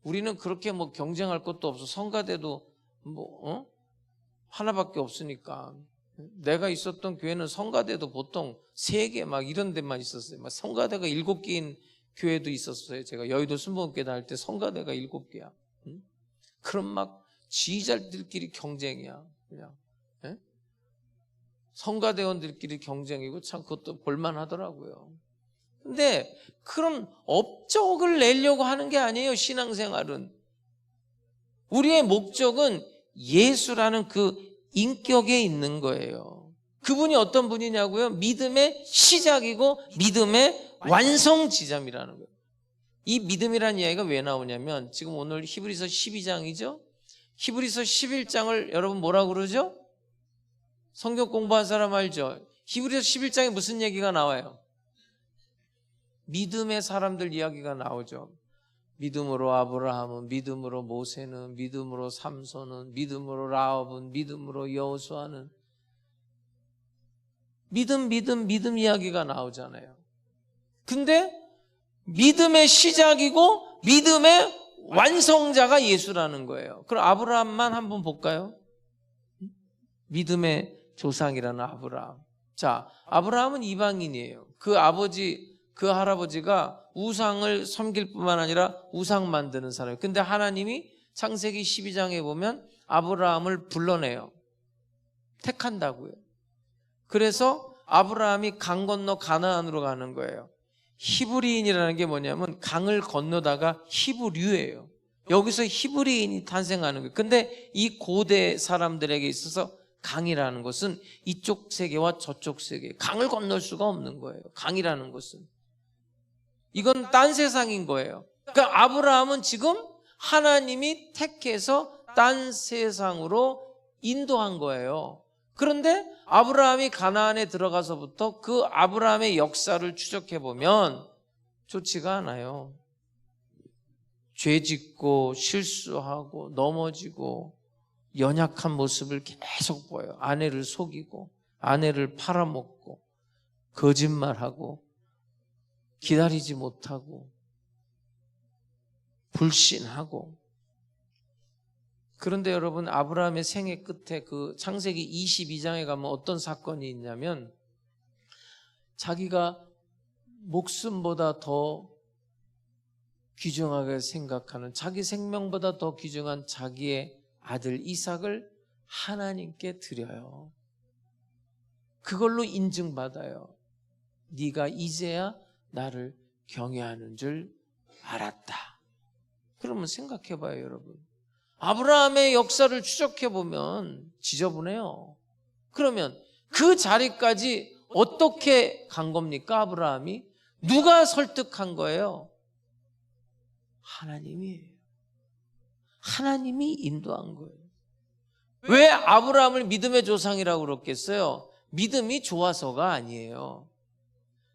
Speaker 2: 우리는 그렇게 경쟁할 것도 없어. 성가대도 하나밖에 없으니까. 내가 있었던 교회는 성가대도 보통 3개 막 이런 데만 있었어요. 막 성가대가 7개인 교회도 있었어요. 제가 여의도 순복음교회 다닐 때 성가대가 7개야. 그럼 막 지휘자들끼리 경쟁이야. 그냥 성가대원들끼리 경쟁이고 참 그것도 볼만하더라고요. 근데 그런 업적을 내려고 하는 게 아니에요. 신앙생활은. 우리의 목적은 예수라는 그 인격에 있는 거예요. 그분이 어떤 분이냐고요? 믿음의 시작이고 믿음의 완성지점이라는 거예요. 이 믿음이라는 이야기가 왜 나오냐면 지금 오늘 히브리서 12장이죠. 히브리서 11장을 여러분 뭐라고 그러죠? 성경 공부한 사람 알죠? 히브리서 11장에 무슨 얘기가 나와요? 믿음의 사람들 이야기가 나오죠. 믿음으로 아브라함은, 믿음으로 모세는, 믿음으로 삼손은, 믿음으로 라합은, 믿음으로 여호수아는, 믿음 이야기가 나오잖아요. 근데 믿음의 시작이고 믿음의 완성자가 예수라는 거예요. 그럼 아브라함만 한번 볼까요? 믿음의 조상이라는 아브라함. 자, 아브라함은 이방인이에요. 그 할아버지가 우상을 섬길 뿐만 아니라 우상 만드는 사람이에요. 근데 하나님이 창세기 12장에 보면 아브라함을 불러내요. 택한다고요. 그래서 아브라함이 강 건너 가나안으로 가는 거예요. 히브리인이라는 게 뭐냐면 강을 건너다가 히브류예요. 여기서 히브리인이 탄생하는 거예요. 근데 이 고대 사람들에게 있어서 강이라는 것은 이쪽 세계와 저쪽 세계, 강을 건널 수가 없는 거예요. 강이라는 것은. 이건 딴 세상인 거예요. 그러니까 아브라함은 지금 하나님이 택해서 딴 세상으로 인도한 거예요. 그런데 아브라함이 가나안에 들어가서부터 그 아브라함의 역사를 추적해 보면 좋지가 않아요. 죄 짓고 실수하고 넘어지고 연약한 모습을 계속 보여요. 아내를 속이고 아내를 팔아먹고 거짓말하고 기다리지 못하고 불신하고. 그런데 여러분, 아브라함의 생애 끝에 그 창세기 22장에 가면 어떤 사건이 있냐면 자기가 목숨보다 더 귀중하게 생각하는, 자기 생명보다 더 귀중한 자기의 아들 이삭을 하나님께 드려요. 그걸로 인증받아요. 네가 이제야 나를 경외하는 줄 알았다. 그러면 생각해봐요, 여러분. 아브라함의 역사를 추적해보면 지저분해요. 그러면 그 자리까지 어떻게 간 겁니까, 아브라함이? 누가 설득한 거예요? 하나님이에요. 하나님이 인도한 거예요. 왜 아브라함을 믿음의 조상이라고 그랬겠어요? 믿음이 좋아서가 아니에요.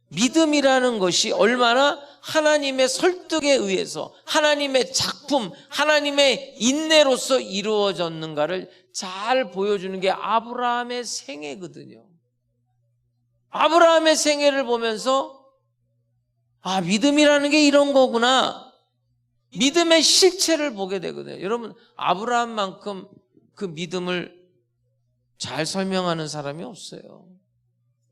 Speaker 2: 믿음이라는 것이 얼마나 하나님의 설득에 의해서, 하나님의 작품, 하나님의 인내로서 이루어졌는가를 잘 보여주는 게 아브라함의 생애거든요. 아브라함의 생애를 보면서 아, 믿음이라는 게 이런 거구나. 믿음의 실체를 보게 되거든요. 여러분, 아브라함만큼 그 믿음을 잘 설명하는 사람이 없어요.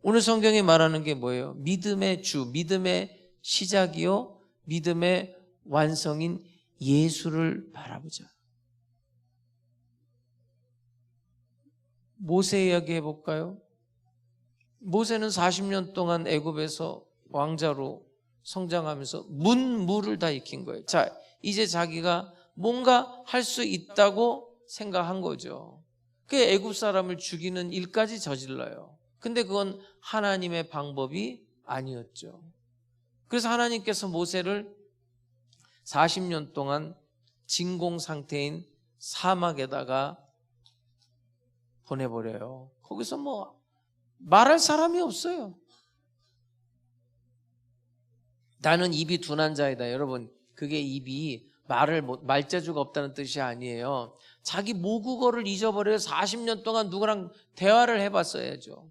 Speaker 2: 오늘 성경이 말하는 게 뭐예요? 믿음의 주, 믿음의 시작이요, 믿음의 완성인 예수를 바라보자. 모세 이야기 해볼까요? 모세는 40년 동안 애굽에서 왕자로 성장하면서 문무를 다 익힌 거예요. 자, 이제 자기가 뭔가 할 수 있다고 생각한 거죠. 그 애굽 사람을 죽이는 일까지 저질러요. 근데 그건 하나님의 방법이 아니었죠. 그래서 하나님께서 모세를 40년 동안 진공 상태인 사막에다가 보내버려요. 거기서 뭐 말할 사람이 없어요. 나는 입이 둔한 자이다. 여러분, 그게 입이 말재주가 없다는 뜻이 아니에요. 자기 모국어를 잊어버려요. 40년 동안 누구랑 대화를 해봤어야죠.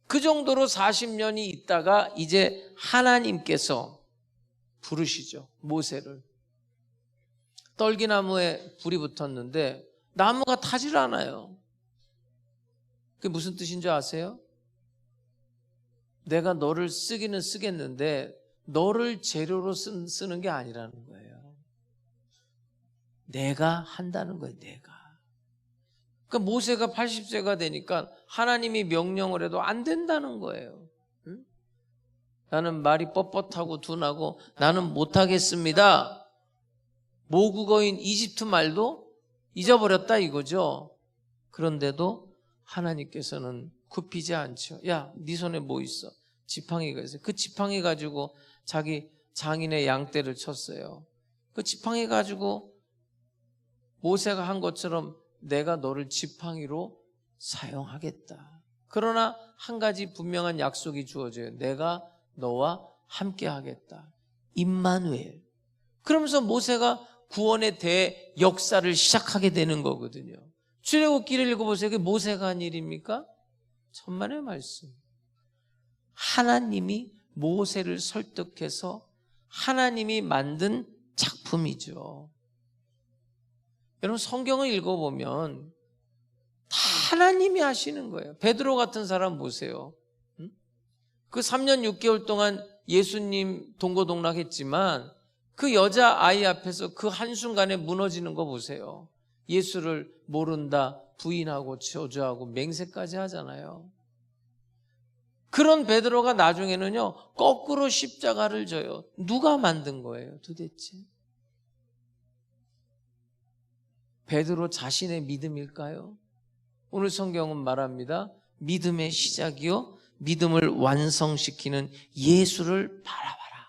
Speaker 2: 그 정도로 40년이 있다가 이제 하나님께서 부르시죠. 모세를. 떨기나무에 불이 붙었는데 나무가 타질 않아요. 그게 무슨 뜻인 줄 아세요? 내가 너를 쓰기는 쓰겠는데 너를 재료로 쓰는 게 아니라는 거예요. 내가 한다는 거예요. 내가. 그러니까 모세가 80세가 되니까 하나님이 명령을 해도 안 된다는 거예요. 응? 나는 말이 뻣뻣하고 둔하고 나는 못하겠습니다. 모국어인 이집트 말도 잊어버렸다 이거죠. 그런데도 하나님께서는 굽히지 않죠. 야, 네 손에 뭐 있어? 지팡이가 있어요. 그 지팡이 가지고 자기 장인의 양떼를 쳤어요. 그 지팡이 가지고 모세가 한 것처럼 내가 너를 지팡이로 사용하겠다. 그러나 한 가지 분명한 약속이 주어져요. 내가 너와 함께 하겠다. 임마누엘. 그러면서 모세가 구원의 대역사를 시작하게 되는 거거든요. 출애굽기를 읽어보세요. 그게 모세가 한 일입니까? 천만의 말씀. 하나님이 모세를 설득해서 하나님이 만든 작품이죠. 여러분 성경을 읽어보면 다 하나님이 하시는 거예요. 베드로 같은 사람 보세요. 그 3년 6개월 동안 예수님 동고동락했지만 그 여자아이 앞에서 그 한순간에 무너지는 거 보세요. 예수를 모른다 부인하고 저주하고 맹세까지 하잖아요. 그런 베드로가 나중에는요 거꾸로 십자가를 져요. 누가 만든 거예요 도대체? 베드로 자신의 믿음일까요? 오늘 성경은 말합니다. 믿음의 시작이요 믿음을 완성시키는 예수를 바라봐라.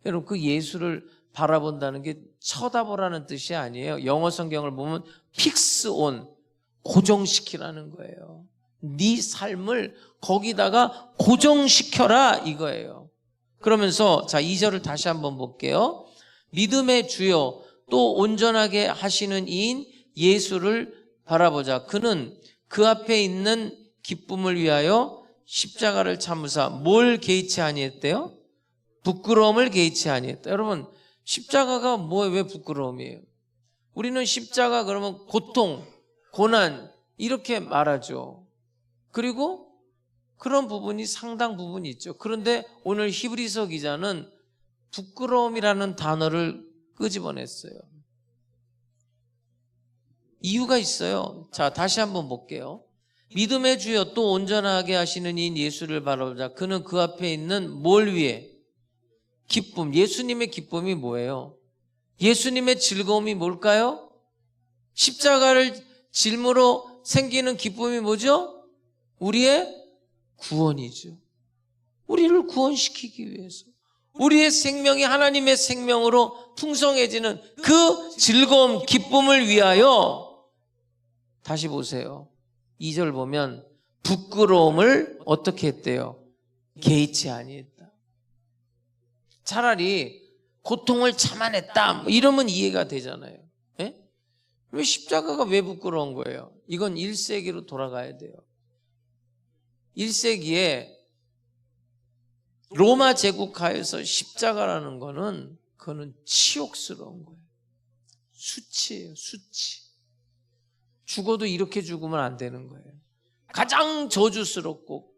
Speaker 2: 여러분 그 예수를 바라본다는 게 쳐다보라는 뜻이 아니에요. 영어 성경을 보면 픽스 온, 고정시키라는 거예요. 네 삶을 거기다가 고정시켜라 이거예요. 그러면서 자 2절을 다시 한번 볼게요. 믿음의 주요 또 온전하게 하시는 이인 예수를 바라보자. 그는 그 앞에 있는 기쁨을 위하여 십자가를 참으사 뭘 개의치 아니했대요? 부끄러움을 개의치 아니했다. 여러분 십자가가 뭐예요? 왜 부끄러움이에요? 우리는 십자가 그러면 고통, 고난 이렇게 말하죠. 그리고 그런 부분이 상당 부분이 있죠. 그런데 오늘 히브리서 기자는 부끄러움이라는 단어를 끄집어냈어요. 이유가 있어요. 자, 다시 한번 볼게요. 믿음의 주여 또 온전하게 하시는 이인 예수를 바라보자. 그는 그 앞에 있는 뭘 위해? 기쁨. 예수님의 기쁨이 뭐예요? 예수님의 즐거움이 뭘까요? 십자가를 짊으로 생기는 기쁨이 뭐죠? 우리의 구원이죠. 우리를 구원시키기 위해서. 우리의 생명이 하나님의 생명으로 풍성해지는 그 즐거움, 기쁨을 위하여 다시 보세요. 2절 보면 부끄러움을 어떻게 했대요? 개의치 아니했다. 차라리 고통을 참아냈다 뭐 이러면 이해가 되잖아요. 예? 왜 십자가가 왜 부끄러운 거예요? 이건 1세기로 돌아가야 돼요. 1세기에 로마 제국하에서 십자가라는 거는 그거는 치욕스러운 거예요. 수치예요, 수치. 죽어도 이렇게 죽으면 안 되는 거예요. 가장 저주스럽고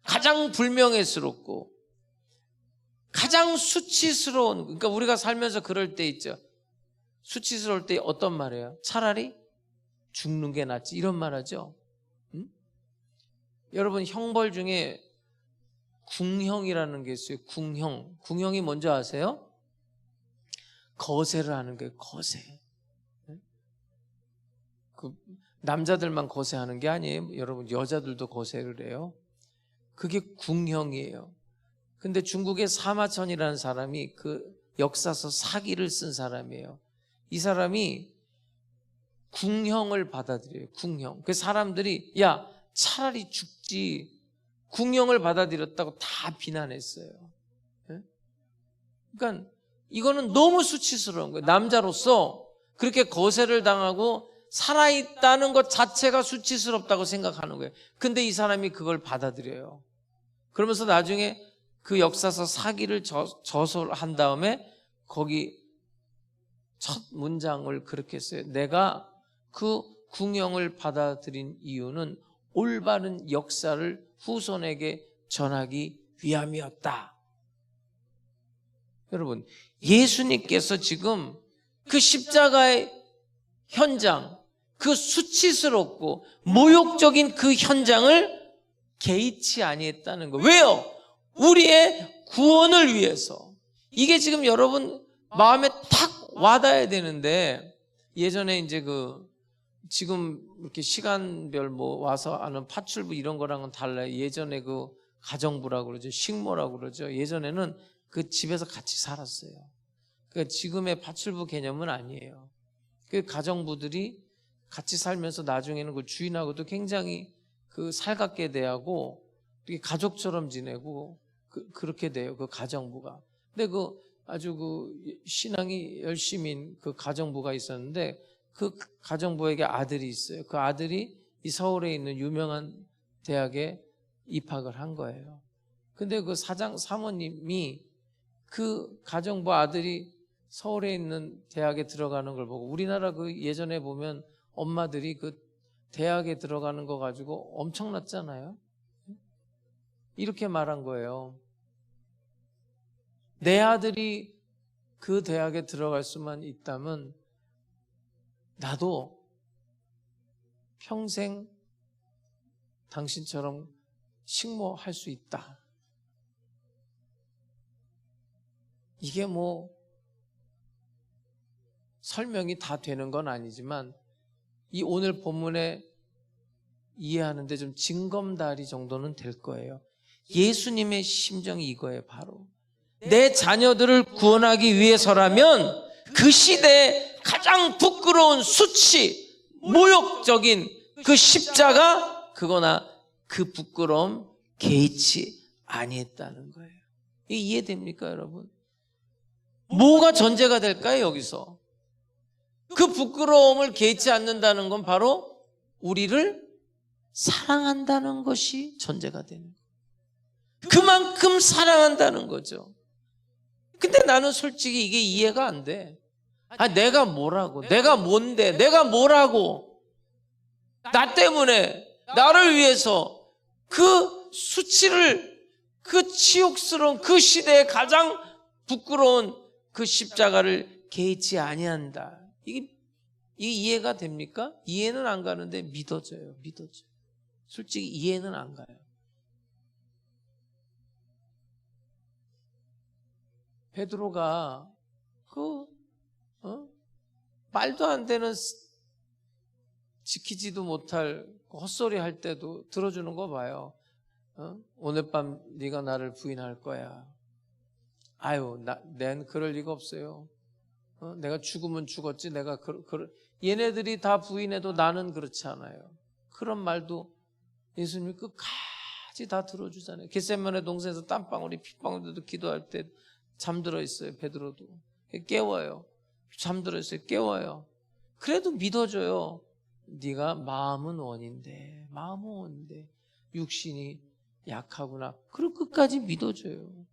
Speaker 2: 가장 불명예스럽고 가장 수치스러운, 그러니까 우리가 살면서 그럴 때 있죠. 수치스러울 때 어떤 말이에요? 차라리 죽는 게 낫지 이런 말 하죠. 응? 여러분 형벌 중에 궁형이라는 게 있어요. 궁형. 궁형이 뭔지 아세요? 거세를 하는 거예요. 거세. 그 남자들만 거세하는 게 아니에요. 여러분 여자들도 거세를 해요. 그게 궁형이에요. 근데 중국의 사마천이라는 사람이 그 역사서 사기를 쓴 사람이에요. 이 사람이 궁형을 받아들여요. 궁형. 그 사람들이 야 차라리 죽지 궁형을 받아들였다고 다 비난했어요. 그러니까 이거는 너무 수치스러운 거예요. 남자로서 그렇게 거세를 당하고 살아있다는 것 자체가 수치스럽다고 생각하는 거예요. 근데 이 사람이 그걸 받아들여요. 그러면서 나중에 그 역사서 사기를 저서한 다음에 거기 첫 문장을 그렇게 써요. 내가 그 궁영을 받아들인 이유는 올바른 역사를 후손에게 전하기 위함이었다. 여러분, 예수님께서 지금 그 십자가의 현장, 그 수치스럽고 모욕적인 그 현장을 개의치 아니했다는 거예요. 왜요? 우리의 구원을 위해서. 이게 지금 여러분 마음에 탁 와닿아야 되는데, 예전에 이제 지금 이렇게 시간별 와서 하는 파출부 이런 거랑은 달라요. 예전에 가정부라고 그러죠. 식모라고 그러죠. 예전에는 그 집에서 같이 살았어요. 그러니까 지금의 파출부 개념은 아니에요. 그 가정부들이 같이 살면서 나중에는 그 주인하고도 굉장히 살갑게 대하고 되게 가족처럼 지내고 그렇게 돼요. 그 가정부가. 근데 아주 신앙이 열심인 그 가정부가 있었는데, 그 가정부에게 아들이 있어요. 그 아들이 이 서울에 있는 유명한 대학에 입학을 한 거예요. 근데 그 사모님이 그 가정부 아들이 서울에 있는 대학에 들어가는 걸 보고, 우리나라 예전에 보면 엄마들이 그 대학에 들어가는 거 가지고 엄청났잖아요. 이렇게 말한 거예요. 내 아들이 그 대학에 들어갈 수만 있다면 나도 평생 당신처럼 식모할 수 있다. 이게 설명이 다 되는 건 아니지만 이 오늘 본문에 이해하는데 좀 징검다리 정도는 될 거예요. 예수님의 심정이 이거예요. 바로 내 자녀들을 구원하기 위해서라면 그 시대에 가장 부끄러운 수치, 모욕적인 그 십자가, 그거나 그 부끄러움 개의치 아니했다는 거예요. 이게 이해됩니까, 여러분? 뭐가 전제가 될까요, 여기서? 그 부끄러움을 개의치 않는다는 건 바로 우리를 사랑한다는 것이 전제가 되는 거예요. 그만큼 사랑한다는 거죠. 근데 나는 솔직히 이게 이해가 안 돼. 내가 뭐라고, 내가 뭔데, 내가 뭐라고, 나 때문에, 나를 위해서 그 수치를, 그 치욕스러운 그 시대에 가장 부끄러운 그 십자가를 개의치 아니한다. 이게 이해가 됩니까? 이해는 안 가는데 믿어져요. 솔직히 이해는 안 가요. 베드로가 말도 안 되는 지키지도 못할 헛소리 할 때도 들어주는 거 봐요. 오늘 밤 네가 나를 부인할 거야. 아유, 난 그럴 리가 없어요. 내가 죽으면 죽었지. 내가 얘네들이 다 부인해도 나는 그렇지 않아요. 그런 말도 예수님이 끝까지 다 들어주잖아요. 겟세마네 동산에서 땀방울이 핏방울도 기도할 때 잠들어 있어요. 베드로도 깨워요. 잠들어 있어요. 깨워요. 그래도 믿어줘요. 네가 마음은 원인데 육신이 약하구나. 그리고 끝까지 믿어줘요.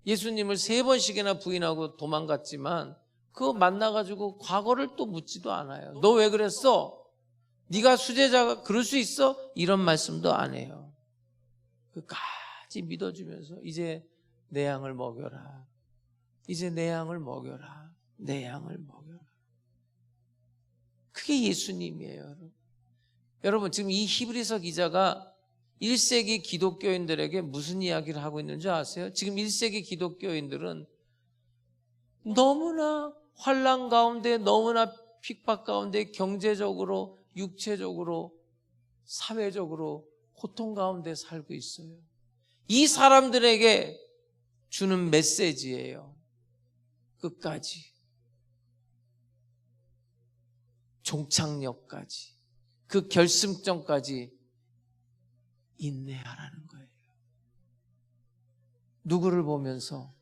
Speaker 2: 예수님을 3번씩이나 부인하고 도망갔지만 그거 만나가지고 과거를 또 묻지도 않아요. 너 왜 그랬어? 네가 수제자가 그럴 수 있어? 이런 말씀도 안 해요. 끝까지 믿어주면서 이제 내 양을 먹여라. 이제 내 양을 먹여라. 내 양을 먹여라. 그게 예수님이에요. 여러분, 지금 이 히브리서 기자가 1세기 기독교인들에게 무슨 이야기를 하고 있는지 아세요? 지금 1세기 기독교인들은 너무나 환난 가운데, 너무나 핍박 가운데, 경제적으로, 육체적으로, 사회적으로 고통 가운데 살고 있어요. 이 사람들에게 주는 메시지예요. 끝까지. 종착역까지. 그 결승점까지 인내하라는 거예요. 누구를 보면서?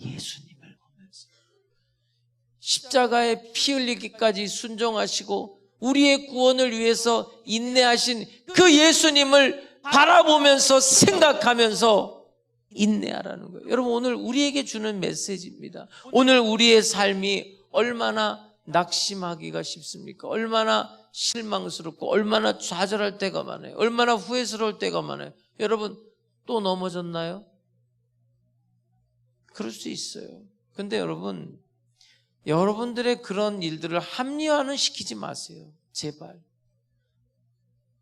Speaker 2: 예수님을 보면서. 십자가에 피 흘리기까지 순종하시고 우리의 구원을 위해서 인내하신 그 예수님을 바라보면서 생각하면서 인내하라는 거예요. 여러분, 오늘 우리에게 주는 메시지입니다. 오늘 우리의 삶이 얼마나 낙심하기가 쉽습니까? 얼마나 실망스럽고 얼마나 좌절할 때가 많아요. 얼마나 후회스러울 때가 많아요. 여러분, 또 넘어졌나요? 그럴 수 있어요. 근데 여러분, 여러분들의 그런 일들을 합리화는 시키지 마세요. 제발.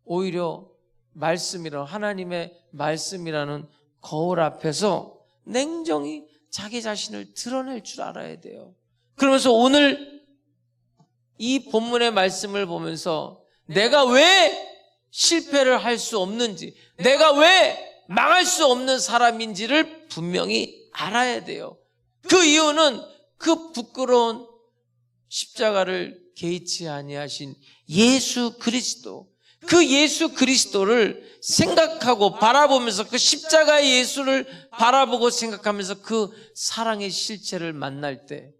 Speaker 2: 오히려 말씀이라, 하나님의 말씀이라는 거울 앞에서 냉정히 자기 자신을 드러낼 줄 알아야 돼요. 그러면서 오늘 이 본문의 말씀을 보면서 내가 왜 실패를 할 수 없는지, 내가 왜 망할 수 없는 사람인지를 분명히 알아야 돼요. 그 이유는 그 부끄러운 십자가를 개의치 아니하신 예수 그리스도, 그 예수 그리스도를 생각하고 바라보면서 그 십자가의 예수를 바라보고 생각하면서 그 사랑의 실체를 만날 때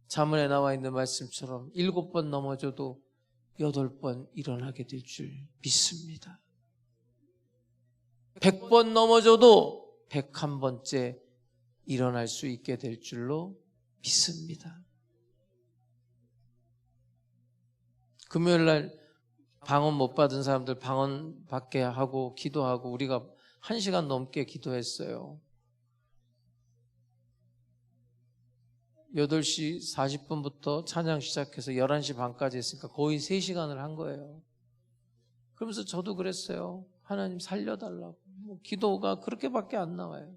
Speaker 2: 잠언에 나와 있는 말씀처럼 7번 넘어져도 8번 일어나게 될 줄 믿습니다. 100번 넘어져도 101번째 일어날 수 있게 될 줄로 믿습니다. 금요일 날 방언 못 받은 사람들 방언 받게 하고 기도하고 우리가 1시간 넘게 기도했어요. 8시 40분부터 찬양 시작해서 11시 반까지 했으니까 거의 3시간을 한 거예요. 그러면서 저도 그랬어요. 하나님 살려달라고. 기도가 그렇게밖에 안 나와요.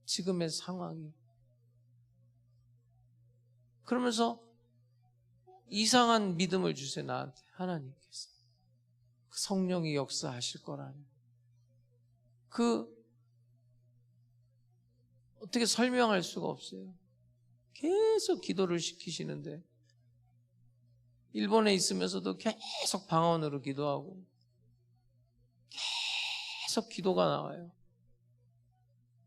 Speaker 2: 지금의 상황이. 그러면서 이상한 믿음을 주세요. 나한테. 하나님께서 성령이 역사하실 거라는 어떻게 설명할 수가 없어요. 계속 기도를 시키시는데 일본에 있으면서도 계속 방언으로 기도하고 계속 기도가 나와요.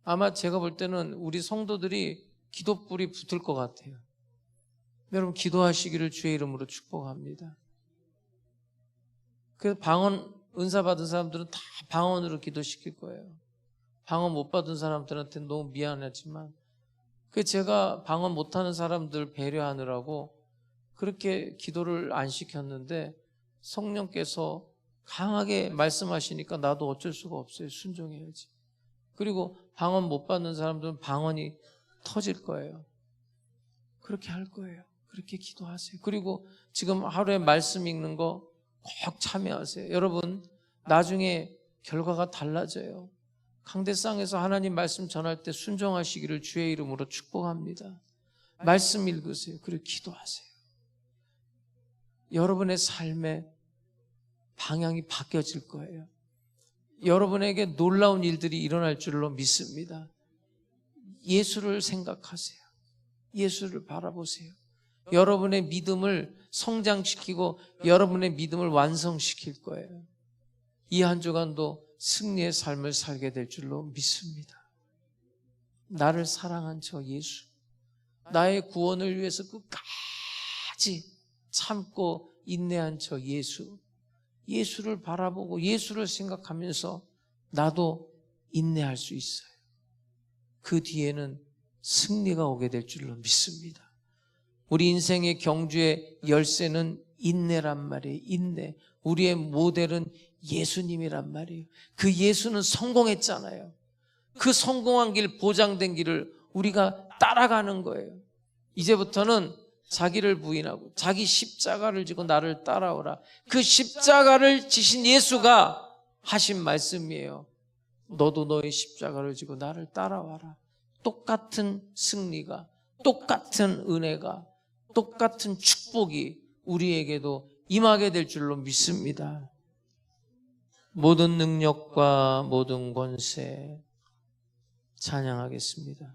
Speaker 2: 아마 제가 볼 때는 우리 성도들이 기도불이 붙을 것 같아요. 여러분, 기도하시기를 주의 이름으로 축복합니다. 그래서 방언 은사 받은 사람들은 다 방언으로 기도시킬 거예요. 방언 못 받은 사람들한테는 너무 미안하지만 제가 방언 못하는 사람들 배려하느라고 그렇게 기도를 안 시켰는데 성령께서 강하게 말씀하시니까 나도 어쩔 수가 없어요. 순종해야지. 그리고 방언 못 받는 사람들은 방언이 터질 거예요. 그렇게 할 거예요. 그렇게 기도하세요. 그리고 지금 하루에 말씀 읽는 거 꼭 참여하세요. 여러분, 나중에 결과가 달라져요. 강대상에서 하나님 말씀 전할 때 순종하시기를 주의 이름으로 축복합니다. 말씀 읽으세요. 그리고 기도하세요. 여러분의 삶의 방향이 바뀌어질 거예요. 여러분에게 놀라운 일들이 일어날 줄로 믿습니다. 예수를 생각하세요. 예수를 바라보세요. 여러분의 믿음을 성장시키고 여러분의 믿음을 완성시킬 거예요. 이 한 주간도 승리의 삶을 살게 될 줄로 믿습니다. 나를 사랑한 저 예수, 나의 구원을 위해서 끝까지 참고 인내한 저 예수, 예수를 바라보고 예수를 생각하면서 나도 인내할 수 있어요. 그 뒤에는 승리가 오게 될 줄로 믿습니다. 우리 인생의 경주의 열쇠는 인내란 말이에요. 인내. 우리의 모델은 예수님이란 말이에요. 그 예수는 성공했잖아요. 그 성공한 길, 보장된 길을 우리가 따라가는 거예요. 이제부터는 자기를 부인하고 자기 십자가를 지고 나를 따라오라. 그 십자가를 지신 예수가 하신 말씀이에요. 너도 너의 십자가를 지고 나를 따라와라. 똑같은 승리가, 똑같은 은혜가, 똑같은 축복이 우리에게도 임하게 될 줄로 믿습니다. 모든 능력과 모든 권세 찬양하겠습니다.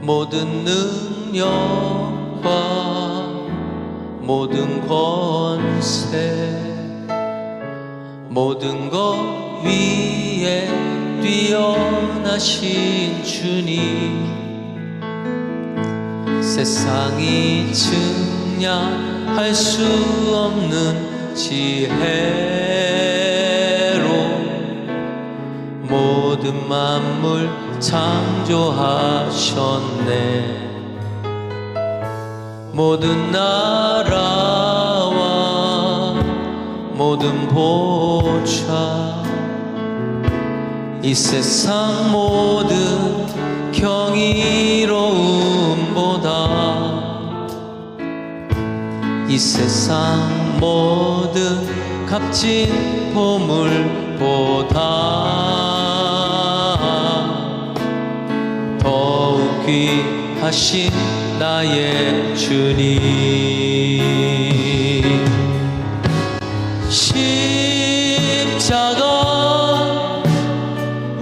Speaker 2: 모든 능력과 모든 권세 모든 것 위에 뛰어나신 주님 세상이 측량할 수 없는 지혜로 모든 만물 창조하셨네 모든 나라와 모든 보좌 이 세상 모든 경이로움보다 이 세상 모든 값진 보물보다 더욱 귀하신 나의 주님 십자가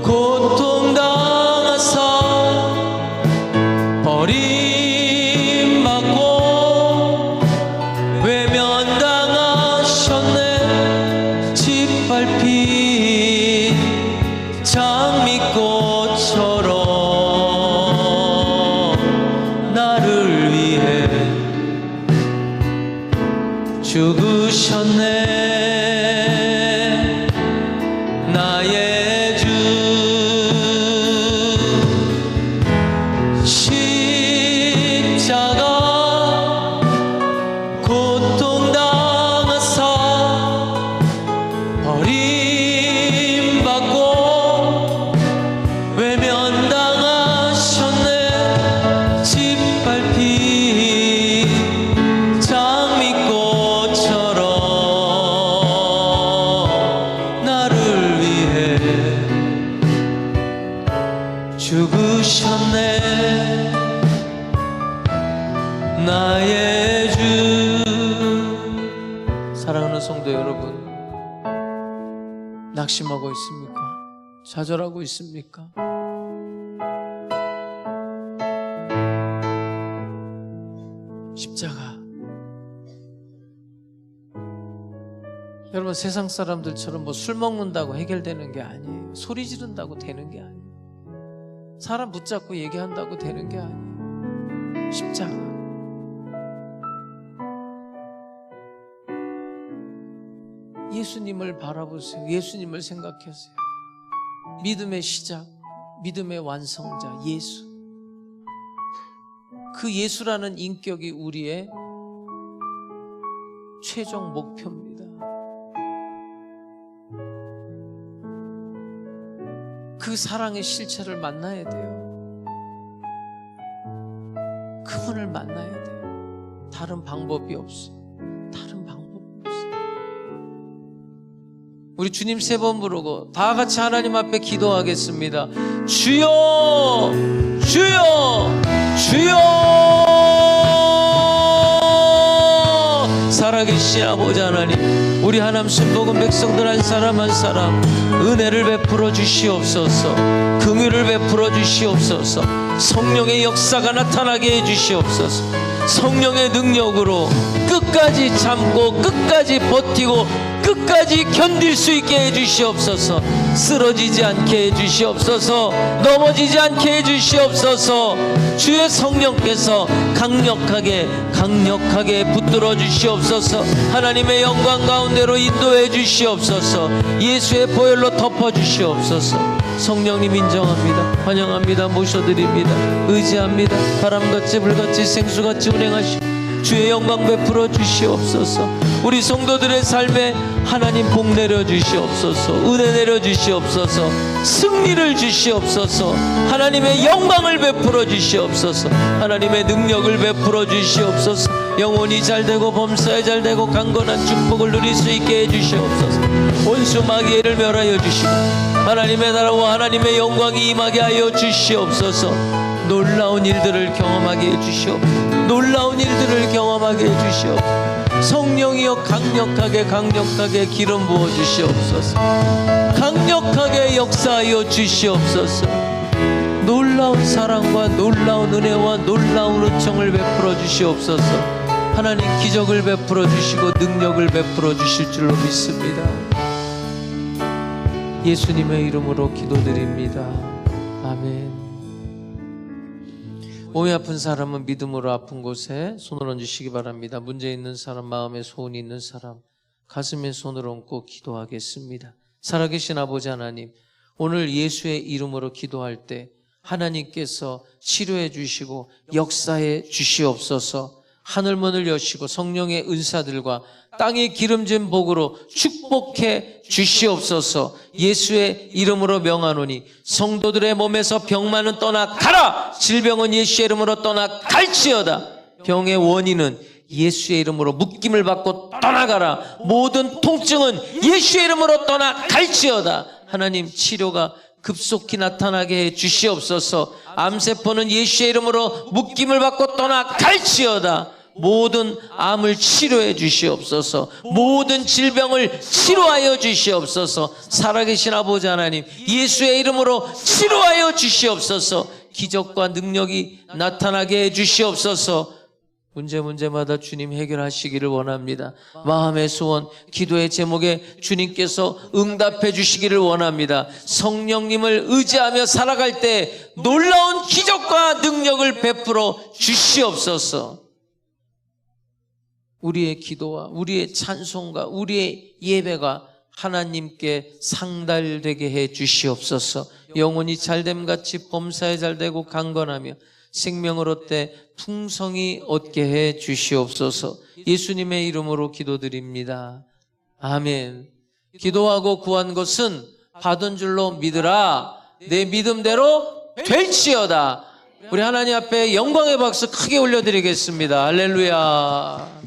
Speaker 2: 고통당하사 버림받고 외면당하셨네 짓밟힌 장미꽃처럼 나를 위해 죽으셨네 나의 주 십자가 고통당하사 버림받고 외면당하셨네 짓밟힌 장미꽃처럼 나를 위해 죽으셨네 나의 주 사랑하는 성도 여러분 낙심하고 있습니까? 좌절하고 있습니까? 십자가 여러분 세상 사람들처럼 뭐 술 먹는다고 해결되는 게 아니에요 소리 지른다고 되는 게 아니에요 사람 붙잡고 얘기한다고 되는 게 아니에요 십자가 예수님을 바라보세요 예수님을 생각하세요 믿음의 시작 믿음의 완성자 예수 그 예수라는 인격이 우리의 최종 목표입니다 그 사랑의 실체를 만나야 돼요 그분을 만나야 돼요 다른 방법이 없어 다른 방법이 없어 우리 주님 3번 부르고 다 같이 하나님 앞에 기도하겠습니다 주여 주여 주여 살아계신 아버지 하나님 우리 하나님 순복음 백성들 한 사람 한 사람 은혜를 베풀어 주시옵소서 긍휼을 베풀어 주시옵소서 성령의 역사가 나타나게 해 주시옵소서 성령의 능력으로 끝까지 참고 끝까지 버티고 끝까지 견딜 수 있게 해 주시옵소서 쓰러지지 않게 해 주시옵소서 넘어지지 않게 해 주시옵소서 주의 성령께서 강력하게 붙들어 주시옵소서 하나님의 영광 가운데로 인도해 주시옵소서 예수의 보혈로 덮어 주시옵소서 성령님 인정합니다 환영합니다 모셔드립니다 의지합니다 바람같이 불같이 생수같이 운행하시고 주의 영광 베풀어 주시옵소서 우리 성도들의 삶에 하나님 복 내려 주시옵소서 은혜 내려 주시옵소서 승리를 주시옵소서 하나님의 영광을 베풀어 주시옵소서 하나님의 능력을 베풀어 주시옵소서 영혼이 잘되고 범사에 잘되고 강건한 축복을 누릴 수 있게 해주시옵소서 원수 마귀를 멸하여 주시고 하나님의 나라와 하나님의 영광이 임하게 하여 주시옵소서 놀라운 일들을 경험하게 해주시옵소서 놀라운 일들을 경험하게 해주시옵소서 성령이여 강력하게 기름 부어 주시옵소서 강력하게 역사하여 주시옵소서 놀라운 놀라운 사랑과 놀라운 은혜와 놀라운 은총을 베풀어 주시옵소서. 하나님 기적을 베풀어 주시고 능력을 베풀어 주실 줄로 믿습니다. 예수님의 이름으로 기도드립니다. 아멘. 몸이 아픈 사람은 믿음으로 아픈 곳에 손을 얹으시기 바랍니다. 문제 있는 사람, 마음에 소원이 있는 사람, 가슴에 손을 얹고 기도하겠습니다. 살아계신 아버지 하나님, 오늘 예수의 이름으로 기도할 때 하나님께서 치료해 주시고 역사해 주시옵소서. 하늘문을 여시고 성령의 은사들과 땅의 기름진 복으로 축복해 주시옵소서. 예수의 이름으로 명하노니 성도들의 몸에서 병만은 떠나가라. 질병은 예수의 이름으로 떠나갈지어다. 병의 원인은 예수의 이름으로 묶임을 받고 떠나가라. 모든 통증은 예수의 이름으로 떠나갈지어다. 하나님 치료가 급속히 나타나게 해 주시옵소서. 암세포는 예수의 이름으로 묶임을 받고 떠나갈지어다. 모든 암을 치료해 주시옵소서. 모든 질병을 치료하여 주시옵소서. 살아계신 아버지 하나님, 예수의 이름으로 치료하여 주시옵소서. 기적과 능력이 나타나게 해 주시옵소서. 문제마다 주님 해결하시기를 원합니다. 마음의 소원, 기도의 제목에 주님께서 응답해 주시기를 원합니다. 성령님을 의지하며 살아갈 때 놀라운 기적과 능력을 베풀어 주시옵소서. 우리의 기도와 우리의 찬송과 우리의 예배가 하나님께 상달되게 해 주시옵소서. 영혼이 잘됨같이 범사에 잘되고 강건하며 생명을 얻되 풍성히 얻게 해 주시옵소서. 예수님의 이름으로 기도드립니다. 아멘. 기도하고 구한 것은 받은 줄로 믿으라. 내 믿음대로 될지어다. 우리 하나님 앞에 영광의 박수 크게 올려드리겠습니다. 할렐루야.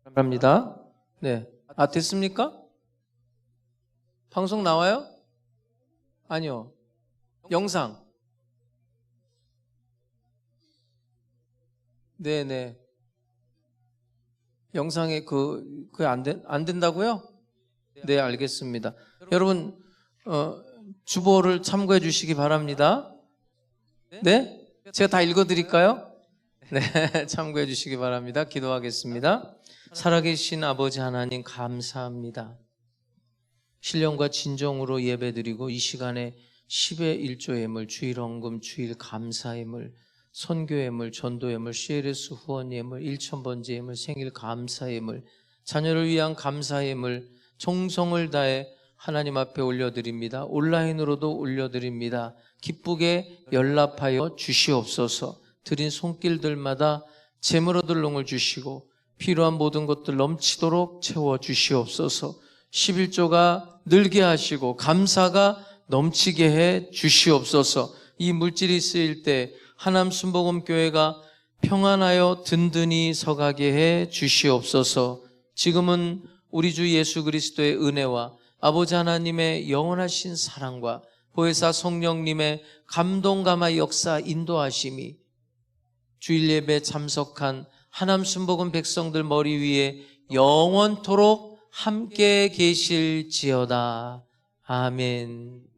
Speaker 2: 바랍니다. 네. 아, 됐습니까? 방송 나와요? 아니요. 영상. 네네. 영상에 그게 안 된다고요? 네, 알겠습니다. 여러분, 주보를 참고해 주시기 바랍니다. 네? 제가 다 읽어 드릴까요? 네, 참고해 주시기 바랍니다. 기도하겠습니다. 살아계신 아버지 하나님 감사합니다. 신령과 진정으로 예배드리고 이 시간에 10의 1조 예물, 주일 헌금, 주일 감사 예물, 선교 예물, 전도 예물, CLS 후원 예물, 1000번째 예물, 생일 감사 예물, 자녀를 위한 감사 예물, 정성을 다해 하나님 앞에 올려드립니다. 온라인으로도 올려드립니다. 기쁘게 연락하여 주시옵소서. 드린 손길들마다 재물 얻을 롱을 주시고 필요한 모든 것들 넘치도록 채워 주시옵소서. 11조가 늘게 하시고 감사가 넘치게 해 주시옵소서. 이 물질이 쓰일 때 하남 순복음교회가 평안하여 든든히 서가게 해 주시옵소서. 지금은 우리 주 예수 그리스도의 은혜와 아버지 하나님의 영원하신 사랑과 보혜사 성령님의 감동감화 역사 인도하심이 주일 예배 참석한 하남 순복음 백성들 머리 위에 영원토록 함께 계실지어다. 아멘.